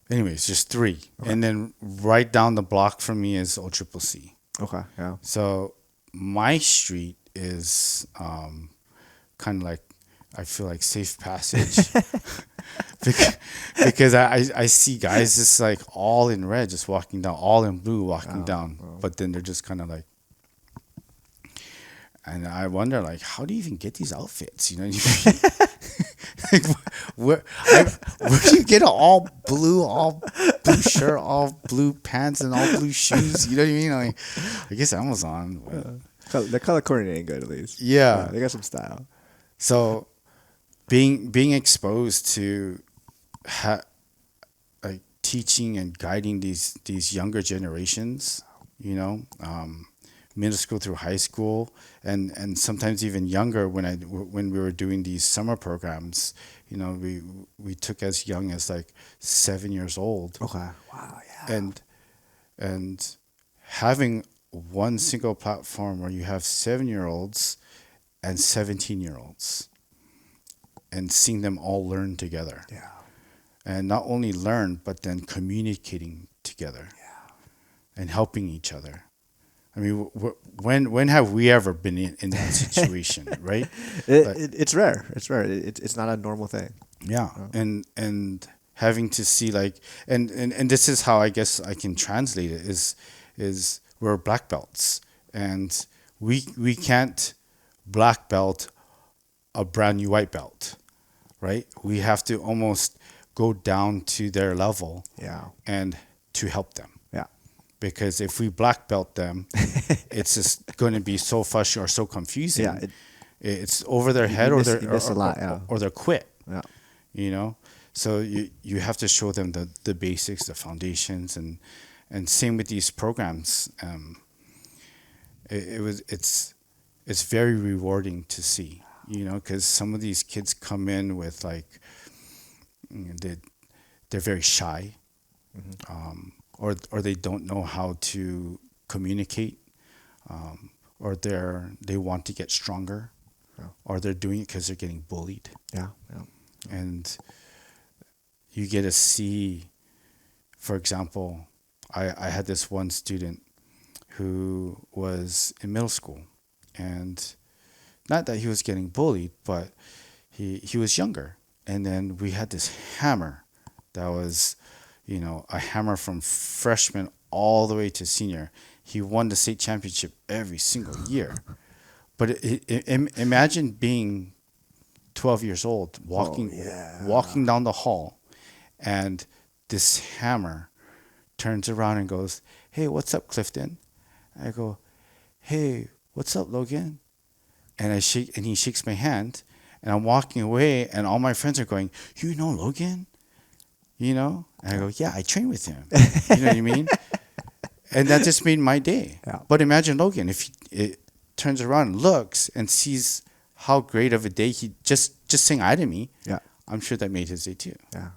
anyways, just three. Okay. And then right down the block from me is OCCC. Okay. Yeah. So my street is kind of like, I feel like safe passage because I see guys just like all in red just walking down, all in blue walking down, but then they're just kind of like, and I wonder like, how do you even get these outfits? You know, like, where do you get all blue shirt, all blue pants, and all blue shoes? You know what I mean? Like, I guess Amazon. The color coordinating good at least. Yeah. They got some style. So being exposed to like teaching and guiding these younger generations, you know, middle school through high school, and sometimes even younger when we were doing these summer programs, you know, we took as young as like 7 years old. Okay. Wow. Yeah. And having one single platform where you have 7-year-olds and 17-year-olds and seeing them all learn together. Yeah. And not only learn, but then communicating together. Yeah. And helping each other. I mean, when have we ever been in that situation, right? It's rare. It's rare. It's not a normal thing. Yeah, and having to see like, and this is how I guess I can translate it is we're black belts, and we can't black belt a brand new white belt, right? We have to almost go down to their level, Yeah. and to help them. Yeah. Because if we black belt them, it's just going to be so fushy or so confusing. Yeah, it's over their head, you or miss- they're you miss a lot, yeah. or they're quit. Yeah. You know, so you have to show them the basics, the foundations, and same with these programs. It's very rewarding to see. You know, because some of these kids come in with like, you know, they're very shy. Or they don't know how to communicate, or they want to get stronger, or they're doing it because they're getting bullied. Yeah. Yeah. And you get to see, for example, I had this one student who was in middle school, and not that he was getting bullied, but he was younger, and then we had this hammer that was, you know, a hammer from freshman all the way to senior. He won the state championship every single year. But imagine being 12 years old, walking down the hall, and this hammer turns around and goes, "Hey, what's up, Clifton?" I go, "Hey, what's up, Logan?" And he shakes my hand, and I'm walking away, and all my friends are going, "You know Logan?" You know? And I go, "Yeah, I train with him." You know what I mean? And that just made my day. Yeah. But imagine Logan, if he turns around and looks and sees how great of a day he just saying hi to me, Yeah. I'm sure that made his day too. Yeah.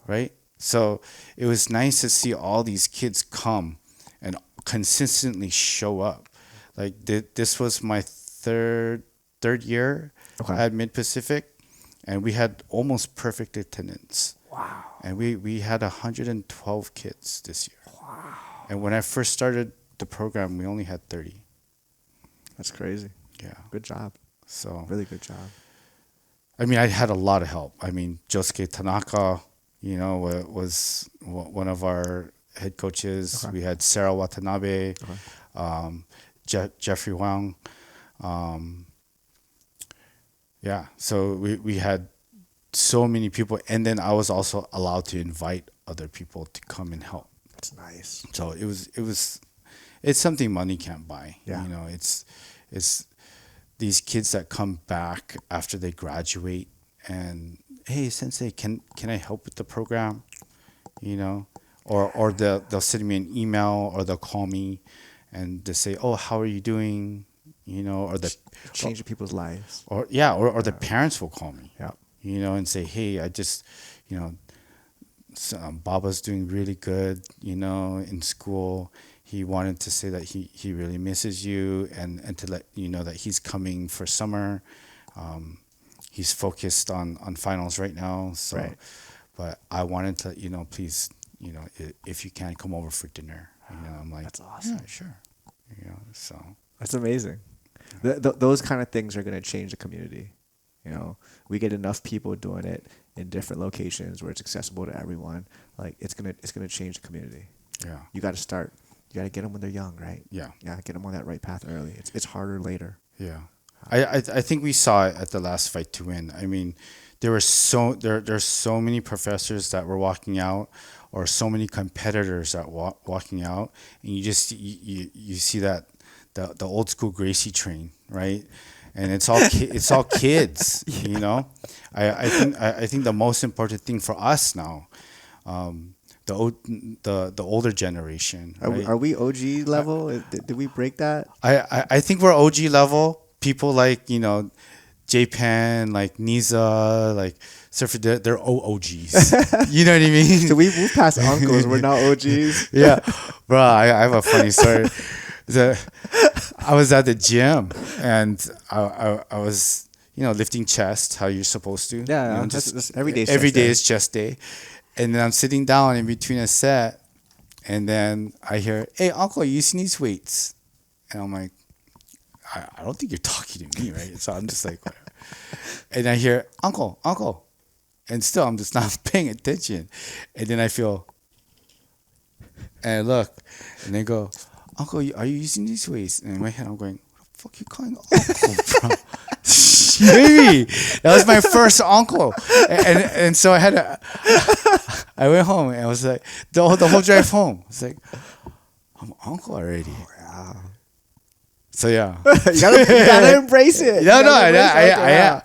Right? So it was nice to see all these kids come and consistently show up. Like this was my third year Okay. at Mid Pacific, and we had almost perfect attendance. Wow. And we had 112 kids this year. Wow. And when I first started the program, we only had 30. That's crazy. Yeah. Good job. So Really good job. I mean, I had a lot of help. I mean, Josuke Tanaka, you know, was one of our head coaches. Okay. We had Sarah Watanabe, Okay. Jeffrey Wang. Yeah, so we had so many people, and then I was also allowed to invite other people to come and help. That's nice. So it's something money can't buy. Yeah. You know, it's these kids that come back after they graduate and, hey, sensei, can I help with the program? You know, or they'll send me an email or they'll call me and they say, oh, how are you doing? You know, or Changing people's lives. or the parents will call me. Yeah. You know, and say, hey, I just, you know, Baba's doing really good, you know, in school. He wanted to say that he really misses you and to let you know that he's coming for summer. He's focused on finals right now. So, Right. But I wanted to, you know, please, you know, if you can come over for dinner. You know, I'm like, That's awesome. Yeah, sure. You know, so. That's amazing. Those kind of things are going to change the community. You know, we get enough people doing it in different locations where it's accessible to everyone. Like it's gonna change the community. Yeah. You got to start. You got to get them when they're young, right? Yeah. Yeah, get them on that right path early. It's harder later. Yeah, I think we saw it at the last Fight to Win. I mean, there's so many professors that were walking out, or so many competitors that walking out, and you just you see that the old school Gracie train, right? And it's all kids, you know. I think the most important thing for us now, the older generation. Right? Are we OG level? Did we break that? I think we're OG level. People like, you know, J-Pen, like Niza, like Surfer, they're OGs. You know what I mean? So we moved past uncles. We're now OGs. Yeah, bro. I have a funny story. I was at the gym and I was, you know, lifting chest how you're supposed to. Yeah, you know, just every day. Every day is chest day, and then I'm sitting down in between a set, and then I hear, "Hey, uncle, you seen these weights?" And I'm like, I don't think you're talking to me, right? So I'm just like, whatever. And I hear, uncle, and still I'm just not paying attention, and then I feel, and I look, and they go, uncle, are you using these weights? And in my head I'm going, what the fuck you calling uncle, bro? Maybe that was my first uncle, and so I went home and I was like, the whole drive home, I was like, I'm uncle already. Oh, yeah. So yeah, you gotta embrace it. No, I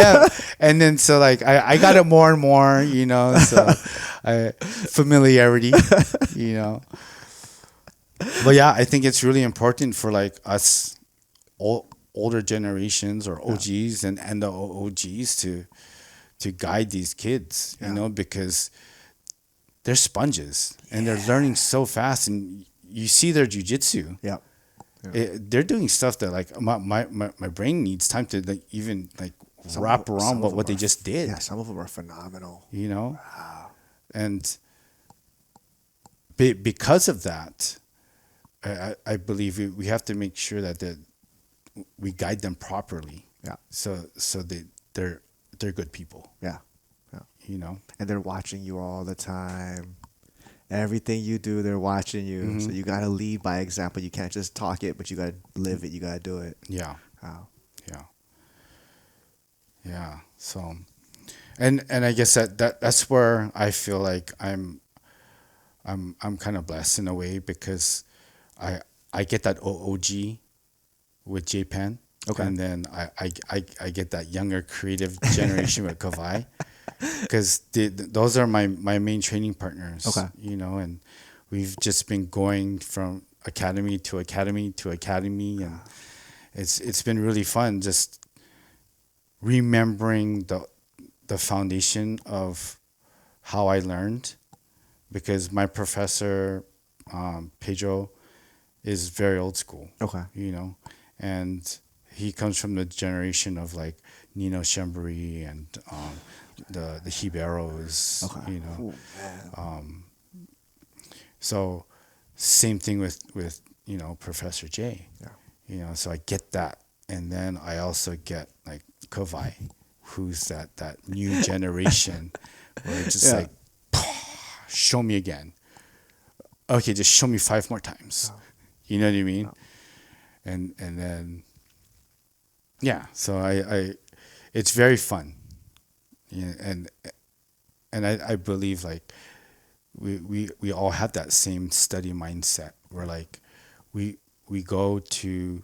am. And then so like I got it more and more, you know. So familiarity, you know. But yeah, I think it's really important for like us older generations or OGs and the OGs to guide these kids, you know, because they're sponges and they're learning so fast, and you see their jiu-jitsu. Yeah. They're doing stuff that like my brain needs time to like even like wrap around what they just did. Yeah, some of them are phenomenal. You know, and because of that, I believe we have to make sure that we guide them properly. Yeah. So they're good people. Yeah. Yeah. You know, and they're watching you all the time. Everything you do, they're watching you. Mm-hmm. So you got to lead by example. You can't just talk it, but you got to live it. You got to do it. Yeah. Wow. Yeah. Yeah. So, and I guess that's where I feel like I'm kind of blessed in a way, because I get that OOG with J-Pen. Okay. And then I get that younger creative generation with Kavai. Because those are my main training partners. Okay. You know, and we've just been going from academy to academy to academy, and it's been really fun just remembering the foundation of how I learned, because my professor Pedro is very old school. Okay. You know, and he comes from the generation of like Nino Shembri and the Hiberos, Okay. you know. Ooh, man. So same thing with you know Professor J. Yeah. You know, so I get that, and then I also get like Kovai, who's that new generation, where it's just Yeah. like, show me again. Okay, just show me 5 more times. Oh. You know what I mean? Oh. And then yeah, so I it's very fun. Yeah, and I believe like we all have that same study mindset. We're like we go to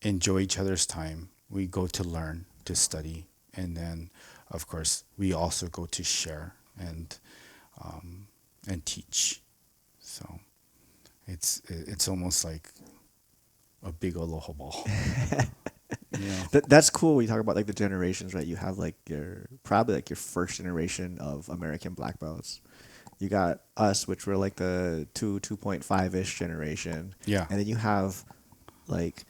enjoy each other's time. We go to learn, to study, and then of course we also go to share and teach. So it's almost like a big aloha ball. You know? That's cool when you talk about like the generations, right? You have like your probably like your first generation of American black belts. You got us, which were like the 2.5 ish generation. Yeah. And then you have like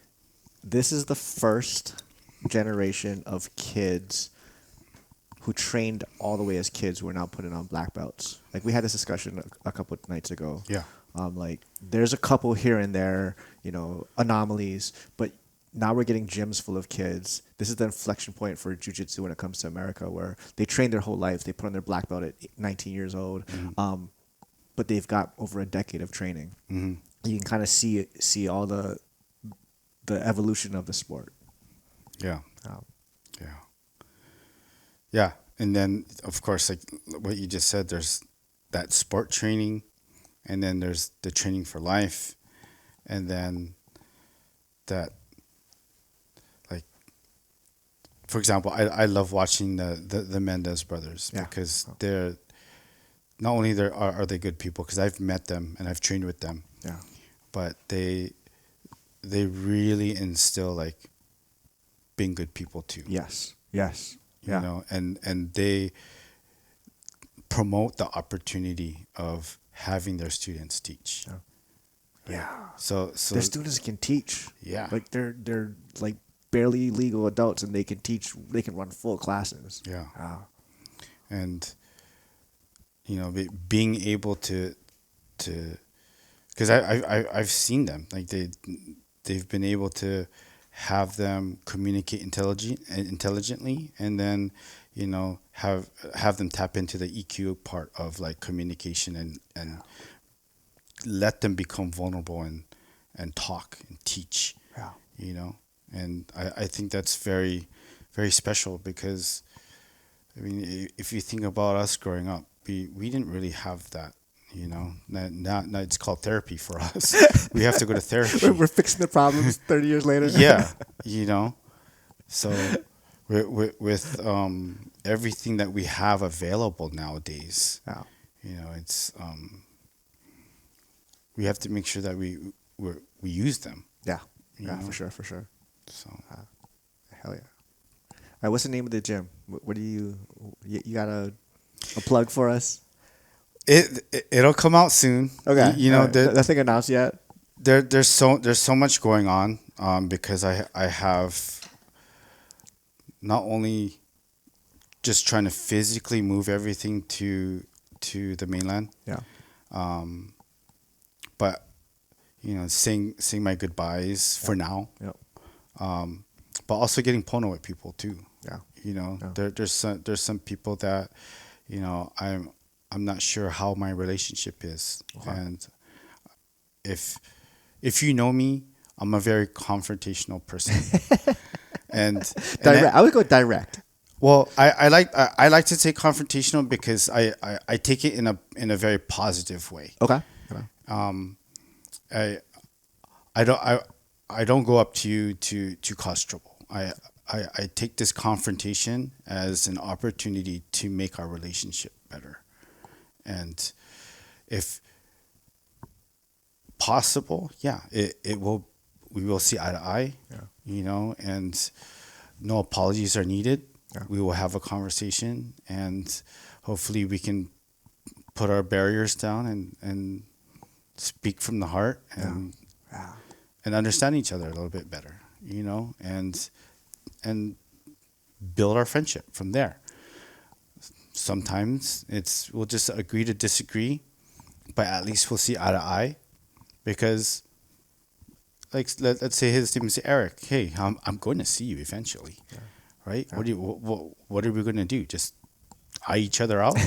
this is the first generation of kids who trained all the way as kids who are now putting on black belts. Like we had this discussion a couple of nights ago. Yeah. Like there's a couple here and there, anomalies, but now we're getting gyms full of kids. This is the inflection point for jiu-jitsu when it comes to America, where they train their whole life. They put on their black belt at 19 years old, but they've got over a decade of training. Mm-hmm. You can kind of see all the evolution of the sport. Yeah. Um, Yeah. Yeah. And then, of course, like what you just said, there's that sport training, and then there's the training for life, and then that, like, for example, I love watching the Mendez brothers because they're not only are they good people, because I've met them and I've trained with them, but they really instill like being good people too. Yes. You know, and they promote the opportunity of having their students teach. Yeah. So Their students can teach. Yeah. Like they're like barely legal adults and they can teach. They can run full classes. Yeah. Wow. And being able to because I've seen them, like they've been able to have them communicate intelligently, and then have them tap into the EQ part of like communication and let them become vulnerable and talk and teach. And I think that's very, very special, because I mean, if you think about us growing up, we didn't really have that. Now it's called therapy for us. We have to go to therapy. We're fixing the problems 30 years later. Yeah, So with everything that we have available nowadays, it's we have to make sure that we use them. Yeah, for sure. So, hell yeah. All right, what's the name of the gym? What do you got a plug for us? It'll come out soon. Okay. Nothing announced yet. There's so much going on, because I have not only just trying to physically move everything to the mainland, but saying my goodbyes for now, but also getting pono with people too. There's some people that I'm not sure how my relationship is. And if you know me, I'm a very confrontational person. and direct. I would go direct. Well, I like to say confrontational because I take it in a very positive way. Okay. I don't go up to you to cause trouble. I take this confrontation as an opportunity to make our relationship better. And if possible, we will see eye to eye, and no apologies are needed. We will have a conversation, and hopefully we can put our barriers down and speak from the heart and understand each other a little bit better, and build our friendship from there. sometimes we'll just agree to disagree, but at least we'll see eye to eye, because like let's say his name is Eric. Hey, I'm going to see you eventually, right? Yeah. What are we going to do? Just eye each other out?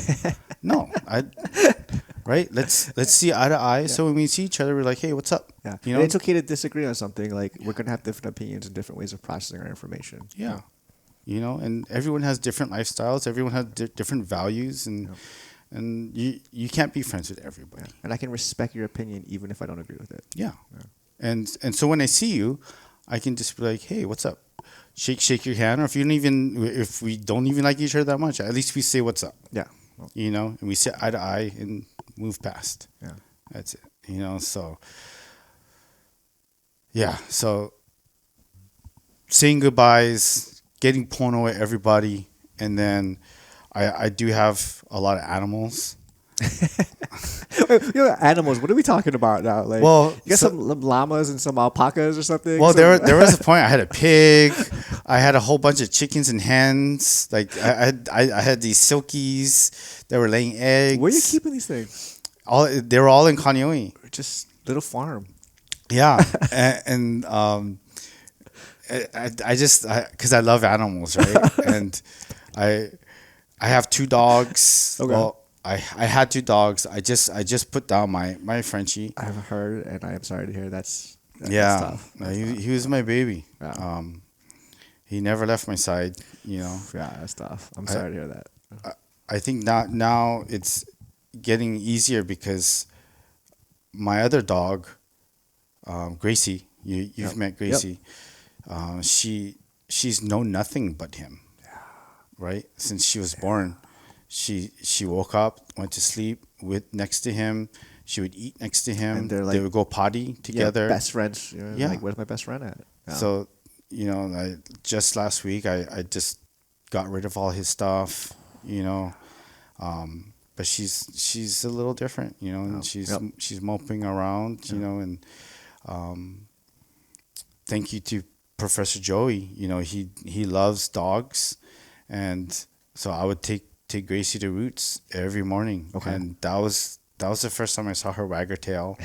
No, right? Let's see eye to eye. So when we see each other, we're like, hey, what's up? Yeah. You And know, it's okay to disagree on something. Like, we're going to have different opinions and different ways of processing our information. yeah. You know, and everyone has different lifestyles. Everyone has different values, and you can't be friends with everybody. Yeah. And I can respect your opinion even if I don't agree with it. Yeah. And so when I see you, I can just be like, hey, what's up? Shake your hand, or if we don't even like each other that much, at least we say what's up. Yeah. Well, You know, and we sit eye to eye and move past. yeah. That's it. You know, so yeah. So saying goodbyes, getting pono at everybody, and then I do have a lot of animals. You know, animals. What are we talking about now? Like, Well, you got some llamas and some alpacas or something. Well, Some- there was a point I had a pig, I had a whole bunch of chickens and hens. Like I had these silkies that were laying eggs. Where are you keeping these things? They were all in Kaneohe. Just little farm. Yeah, and I just because I love animals, right? And I have two dogs. Okay. Well, I had two dogs. I just put down my Frenchie. I've heard, and I am sorry to hear that's Yeah, tough. no, he was my baby. Yeah. He never left my side. You know. Yeah, that's tough. I'm sorry to hear that. I think now it's getting easier because my other dog, Gracie, you've met Gracie. She's known nothing but him. Right? Since she was born, she woke up, went to sleep next to him. She would eat next to him. And they're they like- would go potty together. Yeah, best friends. You know, Yeah. Like, where's my best friend at? Yeah. So, you know, just last week I just got rid of all his stuff. You know, but she's a little different. You know, and she's moping around. You know, and thank you to Professor Joey. You know, he loves dogs, and so I would take Gracie to Roots every morning. Okay. And that was the first time I saw her wag her tail.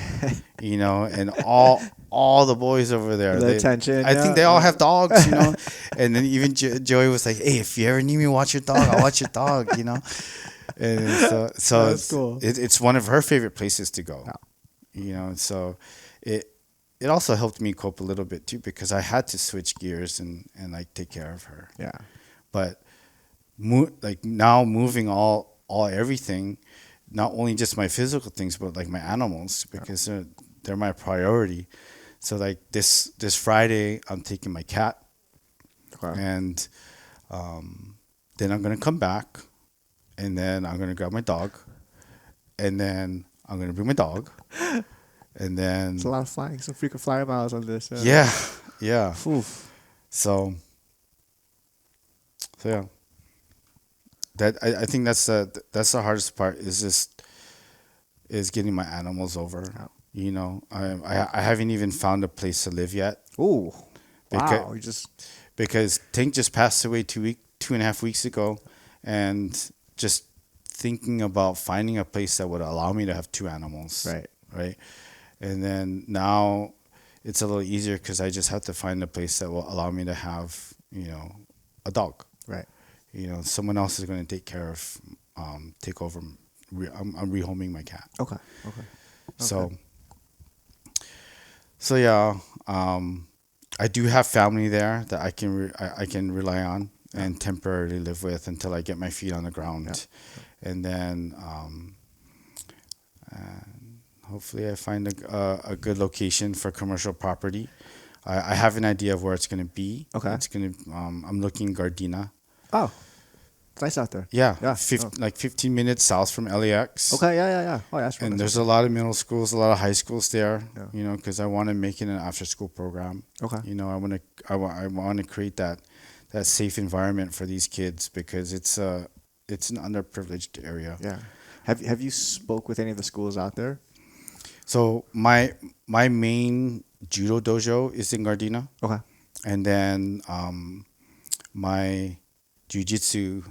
You know, and all the boys over there, The attention, I think yeah. they all have dogs. You know, and then even Joey was like, "Hey, if you ever need me to watch your dog, I'll watch your dog." You know, and so That's cool. it's one of her favorite places to go. Yeah. You know, so it also helped me cope a little bit too, because I had to switch gears and like take care of her. Yeah. But like now moving all everything, not only just my physical things, but like my animals, because they're my priority. So like this Friday, I'm taking my cat, Okay. and then I'm gonna come back, and then I'm gonna grab my dog, and then I'm gonna bring my dog, and then It's a lot of flying. Some freaking flyer miles on this. yeah. Oof. So yeah. That I think that's the hardest part is getting my animals over. Yeah. You know, I haven't even found a place to live yet. Ooh. Because- Wow. You just Because Tank just passed away 2.5 weeks ago, and just thinking about finding a place that would allow me to have two animals. Right. And then now it's a little easier because I just have to find a place that will allow me to have, you know, a dog. right. You know, someone else is going to take care of, take over. I'm rehoming my cat. Okay. So yeah, I do have family there that I can rely on and temporarily live with until I get my feet on the ground, and then hopefully I find a good location for commercial property. I have an idea of where it's going to be. Okay. It's going to. I'm looking Gardena. Oh, it's nice out there. Yeah. Yeah. Like 15 minutes south from LAX. Okay. Yeah. Oh, that's And nice. there's a lot of middle schools, a lot of high schools there. Yeah. You know, because I want to make it an after-school program. Okay. You know, I want to create that safe environment for these kids, because it's an underprivileged area. Yeah. Have you spoke with any of the schools out there? So my main judo dojo is in Gardena, Okay. and then my jiu-jitsu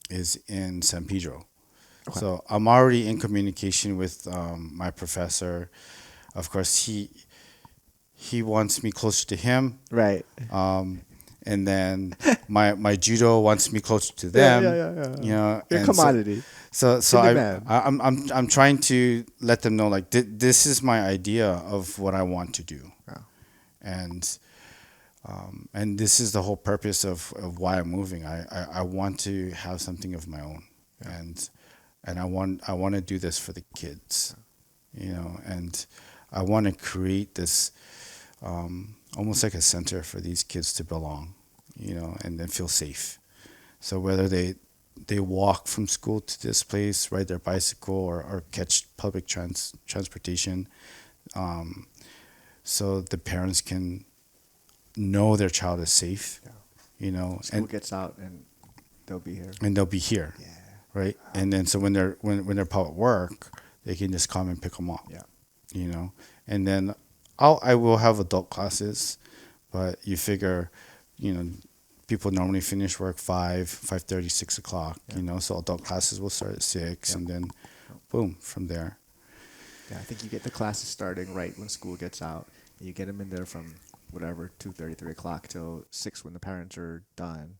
is in San Pedro. Okay. So I'm already in communication with my professor. Of course, he wants me closer to him. Right. And then my judo wants me closer to Yeah, them. yeah, yeah, yeah. You know, Your and commodity. so In I demand. I'm trying to let them know like this is my idea of what I want to do, Yeah. and this is the whole purpose of why I'm moving. I want to have something of my own, Yeah. and I want to do this for the kids, you know, and I want to create this almost like a center for these kids to belong, you know, and then feel safe. So whether they walk from school to this place, ride their bicycle, or catch public transportation, so the parents can know their child is safe, Yeah. you know, School gets out and they'll be here. and they'll be here, Yeah. right? And then so when they're at work, they can just come and pick them up, Yeah. you know. And then I will have adult classes, but you figure, you know, people normally finish work 5:30, 6 o'clock, Yeah. you know. So adult classes will start at 6, Yep. and then boom from there. Yeah, I think you get the classes starting right when school gets out. And you get them in there from whatever 2:30, 3 o'clock till 6 when the parents are done,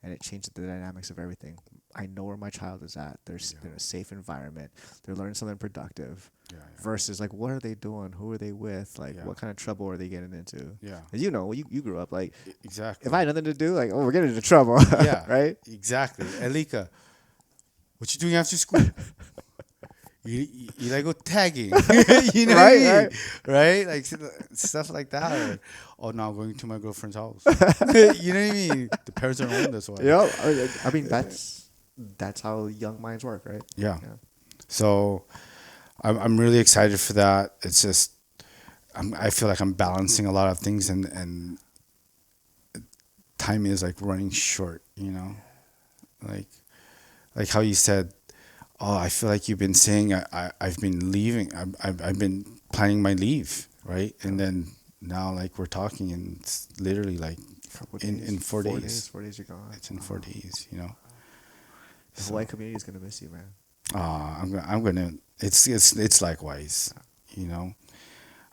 and it changes the dynamics of everything. I know where my child is at. They're in a safe environment. They're learning something productive. Yeah, Versus like, what are they doing? Who are they with? Like, Yeah. what kind of trouble are they getting into? yeah, As you know, you grew up like, exactly. if I had nothing to do, like, oh, we're getting into trouble. Yeah, Right? exactly. Elika, what you doing after school? You like go tagging, you know, Right, what I mean? right. Right? Like stuff like that. Or, oh, now I'm going to my girlfriend's house. You know what I mean? The parents are home. That's why. Yeah. I mean, that's how young minds work, right? Yeah. Yeah. So, I'm really excited for that. It's just, I feel like I'm balancing a lot of things, and time is like running short. You know, like how you said. Oh, I feel like you've been saying I've been leaving. I've been planning my leave, right? And then now, like we're talking, and it's literally like in 4 days. 4 days you're gone. It's in 4 days, you know. The Hawaii community is gonna miss you, man. I'm gonna. It's likewise, you know.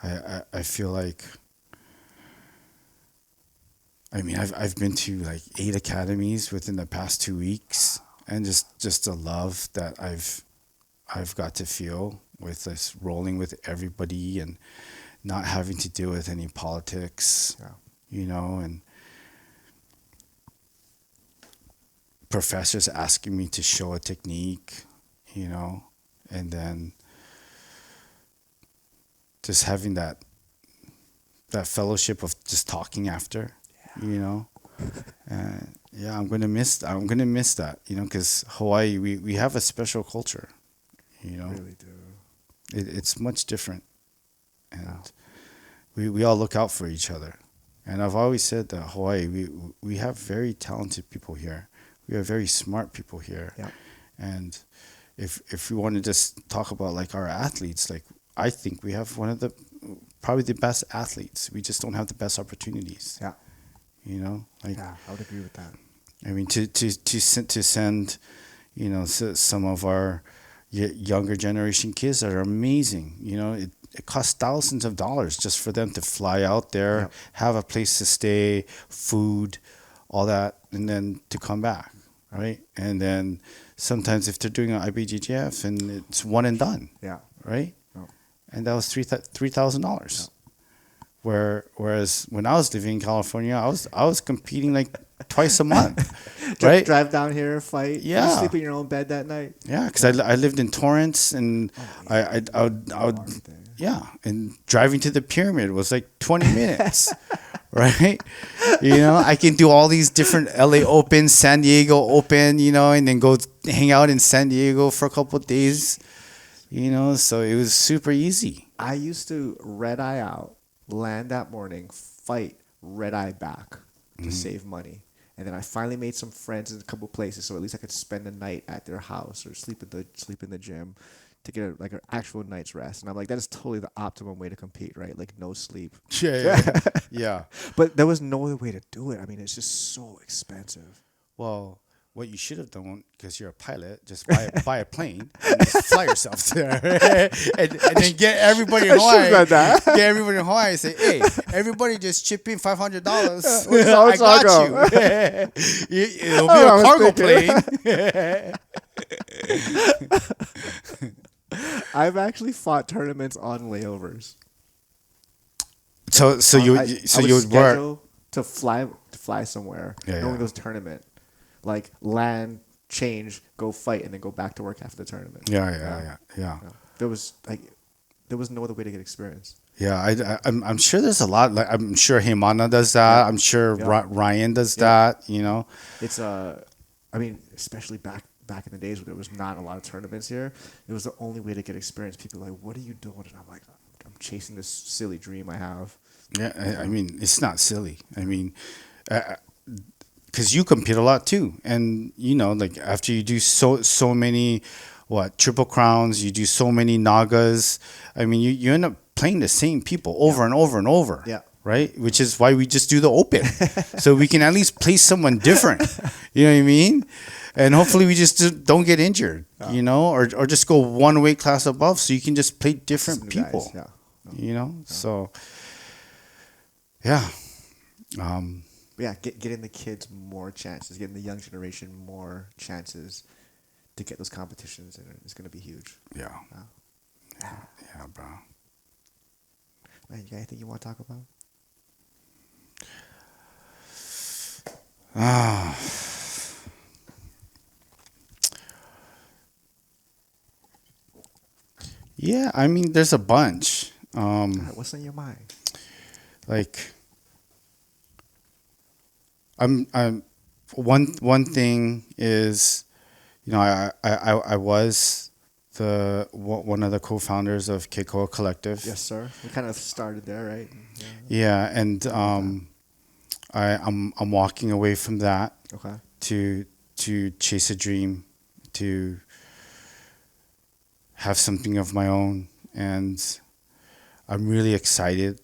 I feel like. I mean, I've been to like 8 academies within the past 2 weeks, and just the love that I've got to feel with this rolling with everybody and not having to deal with any politics, Yeah. you know, and professors asking me to show a technique, you know, and then just having that fellowship of just talking after, you know. Yeah, I'm gonna miss that, you know, because Hawaii, we have a special culture, you know. Really do. It's much different, and we all look out for each other. And I've always said that Hawaii, we have very talented people here. We have very smart people here. Yeah. And if we want to just talk about like our athletes, like I think we have probably the best athletes. We just don't have the best opportunities. Yeah. You know, like Yeah, I would agree with that. I mean, to send, you know, some of our younger generation kids that are amazing. You know, it costs thousands of dollars just for them to fly out there, Yep. have a place to stay, food, all that, and then to come back, right? And then sometimes if they're doing an IBJJF, and it's one and done, Yeah. right? Yep. And that was $3,000. Whereas when I was living in California, I was competing like twice a month, right? Drive down here, fight. Yeah. You sleep in your own bed that night. Yeah, because I lived in Torrance, and I would yeah, and driving to the pyramid was like 20 minutes, right? You know, I can do all these different LA Open, San Diego Open, you know, and then go hang out in San Diego for a couple of days, you know. So it was super easy. I used to red eye out, land that morning, fight, red eye back to save money. And then I finally made some friends in a couple places, so at least I could spend the night at their house or sleep in the gym to get like an actual night's rest. And I'm like, that is totally the optimum way to compete, right? Like no sleep. Yeah. But there was no other way to do it. I mean, it's just so expensive. Well, what you should have done, because you're a pilot, just buy a plane and just fly yourself there, and then get everybody in Hawaii. Get everybody in Hawaii and say, "Hey, everybody, just chip in $500. I got you. It'll be a cargo plane." I've actually fought tournaments on layovers. So you would work to fly somewhere, knowing those tournament, like land, change, go fight, and then go back to work after the tournament. Yeah. There was no other way to get experience. Yeah, I'm sure there's a lot. Like, I'm sure Himana does that. I'm sure Ryan does that. You know, it's I mean, especially back in the days when there was not a lot of tournaments here, it was the only way to get experience. People were like, "What are you doing?" And I'm like, "I'm chasing this silly dream I have." Yeah, I mean, it's not silly. I mean, because you compete a lot too, and you know, like after you do so many, triple crowns, you do so many nagas. I mean, you end up playing the same people over and over and over. Yeah. Right, which is why we just do the open, so we can at least play someone different. You know what I mean? And hopefully we just don't get injured. You know, or just go one weight class above, so you can just play different people. Guys. You know, so. Yeah. Getting the kids more chances, getting the young generation more chances to get those competitions, and it's going to be huge. Yeah, bro. Man, you got anything you want to talk about? Yeah, I mean, there's a bunch. What's on your mind? Like, I'm one thing is, you know, I was one of the co-founders of Keikoa Collective. Yes, sir. We kind of started there, right? Yeah, and I'm walking away from that. Okay. To chase a dream, to have something of my own, and I'm really excited.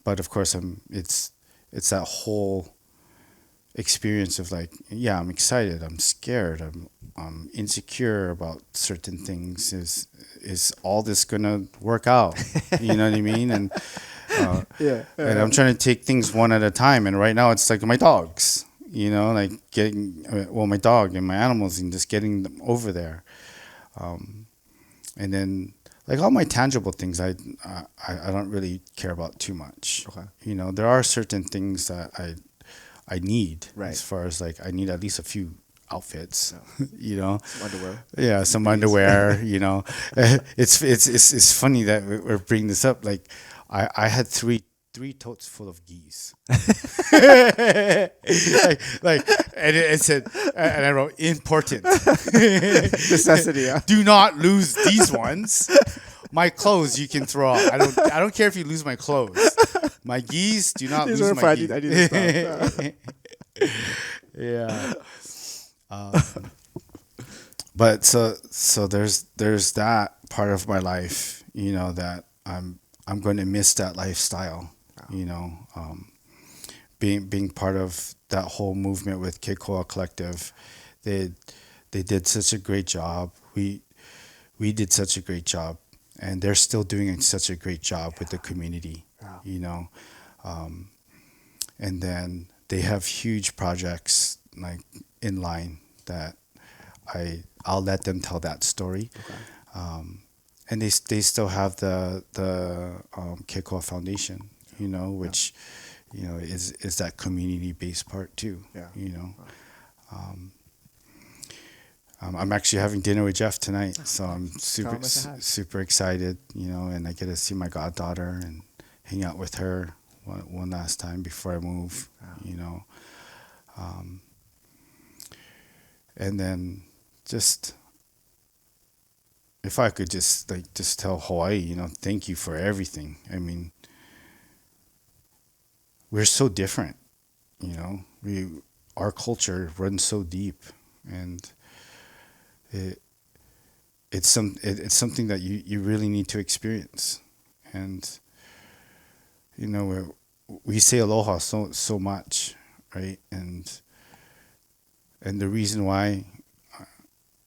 But of course, it's that whole experience of like, yeah, I'm excited, I'm scared, I'm insecure about certain things. Is all this gonna work out? You know what I mean? And and I'm trying to take things one at a time. And right now, it's like my dogs. You know, like my dog and my animals, and just getting them over there. And then like all my tangible things, I don't really care about too much. Okay. You know, there are certain things that I need, right, as far as like I need at least a few outfits. You know, some underwear. Yeah, some underwear. You know, it's funny that we're bringing this up. Like I had three totes full of geese. like and it said, and I wrote important necessity. Yeah. Do not lose these ones. My clothes you can throw out. I don't care if you lose my clothes. My geese, do not lose my geese. I need to stop. Yeah. But so there's that part of my life, you know, that I'm going to miss that lifestyle. You know, being part of that whole movement with Keikoa Collective, they did such a great job. We did such a great job, and they're still doing such a great job with the community. You know, and then they have huge projects like in line that I'll let them tell that story. Okay. And they still have the Keikoa Foundation. You know, which, you know, is that community-based part too. Yeah. You know, I'm actually having dinner with Jeff tonight, so I'm super excited. You know, and I get to see my goddaughter and hang out with her one last time before I move. Wow. You know, and then just if I could just tell Hawaii, you know, thank you for everything. I mean, we're so different, you know. Our culture runs so deep, and it's something that you really need to experience. And you know, we say aloha so much, right? And And the reason why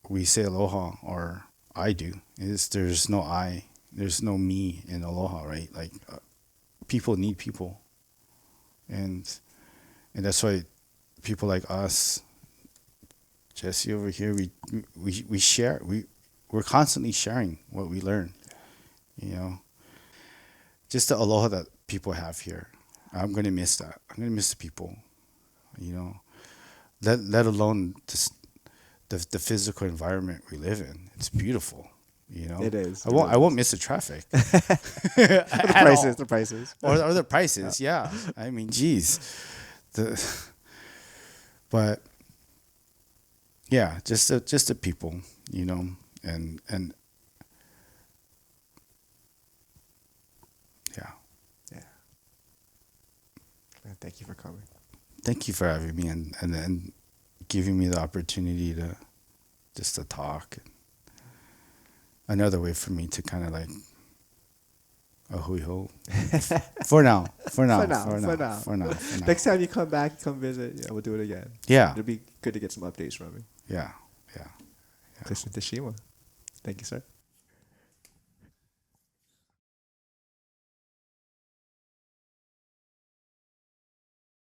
we say aloha, or I do, is there's no I, there's no me in aloha, right? Like people need people, and that's why people like us, Jesse over here, we share, we're constantly sharing what we learn, you know. Just the aloha that people have here, I'm gonna miss that. I'm gonna miss the people, you know. Let alone just the physical environment we live in. It's beautiful, you know. It is. I won't miss the traffic. The prices. Or the prices. Yeah. I mean, geez. But yeah, just the people, you know, and yeah. Yeah. Thank you for coming. Thank you for having me and giving me the opportunity to just to talk. Another way for me to kind of like a hui ho. For now. Next time you come back, come visit. Yeah, we'll do it again. Yeah. It'll be good to get some updates from you. Yeah. Clifton Teshima. Thank you, sir.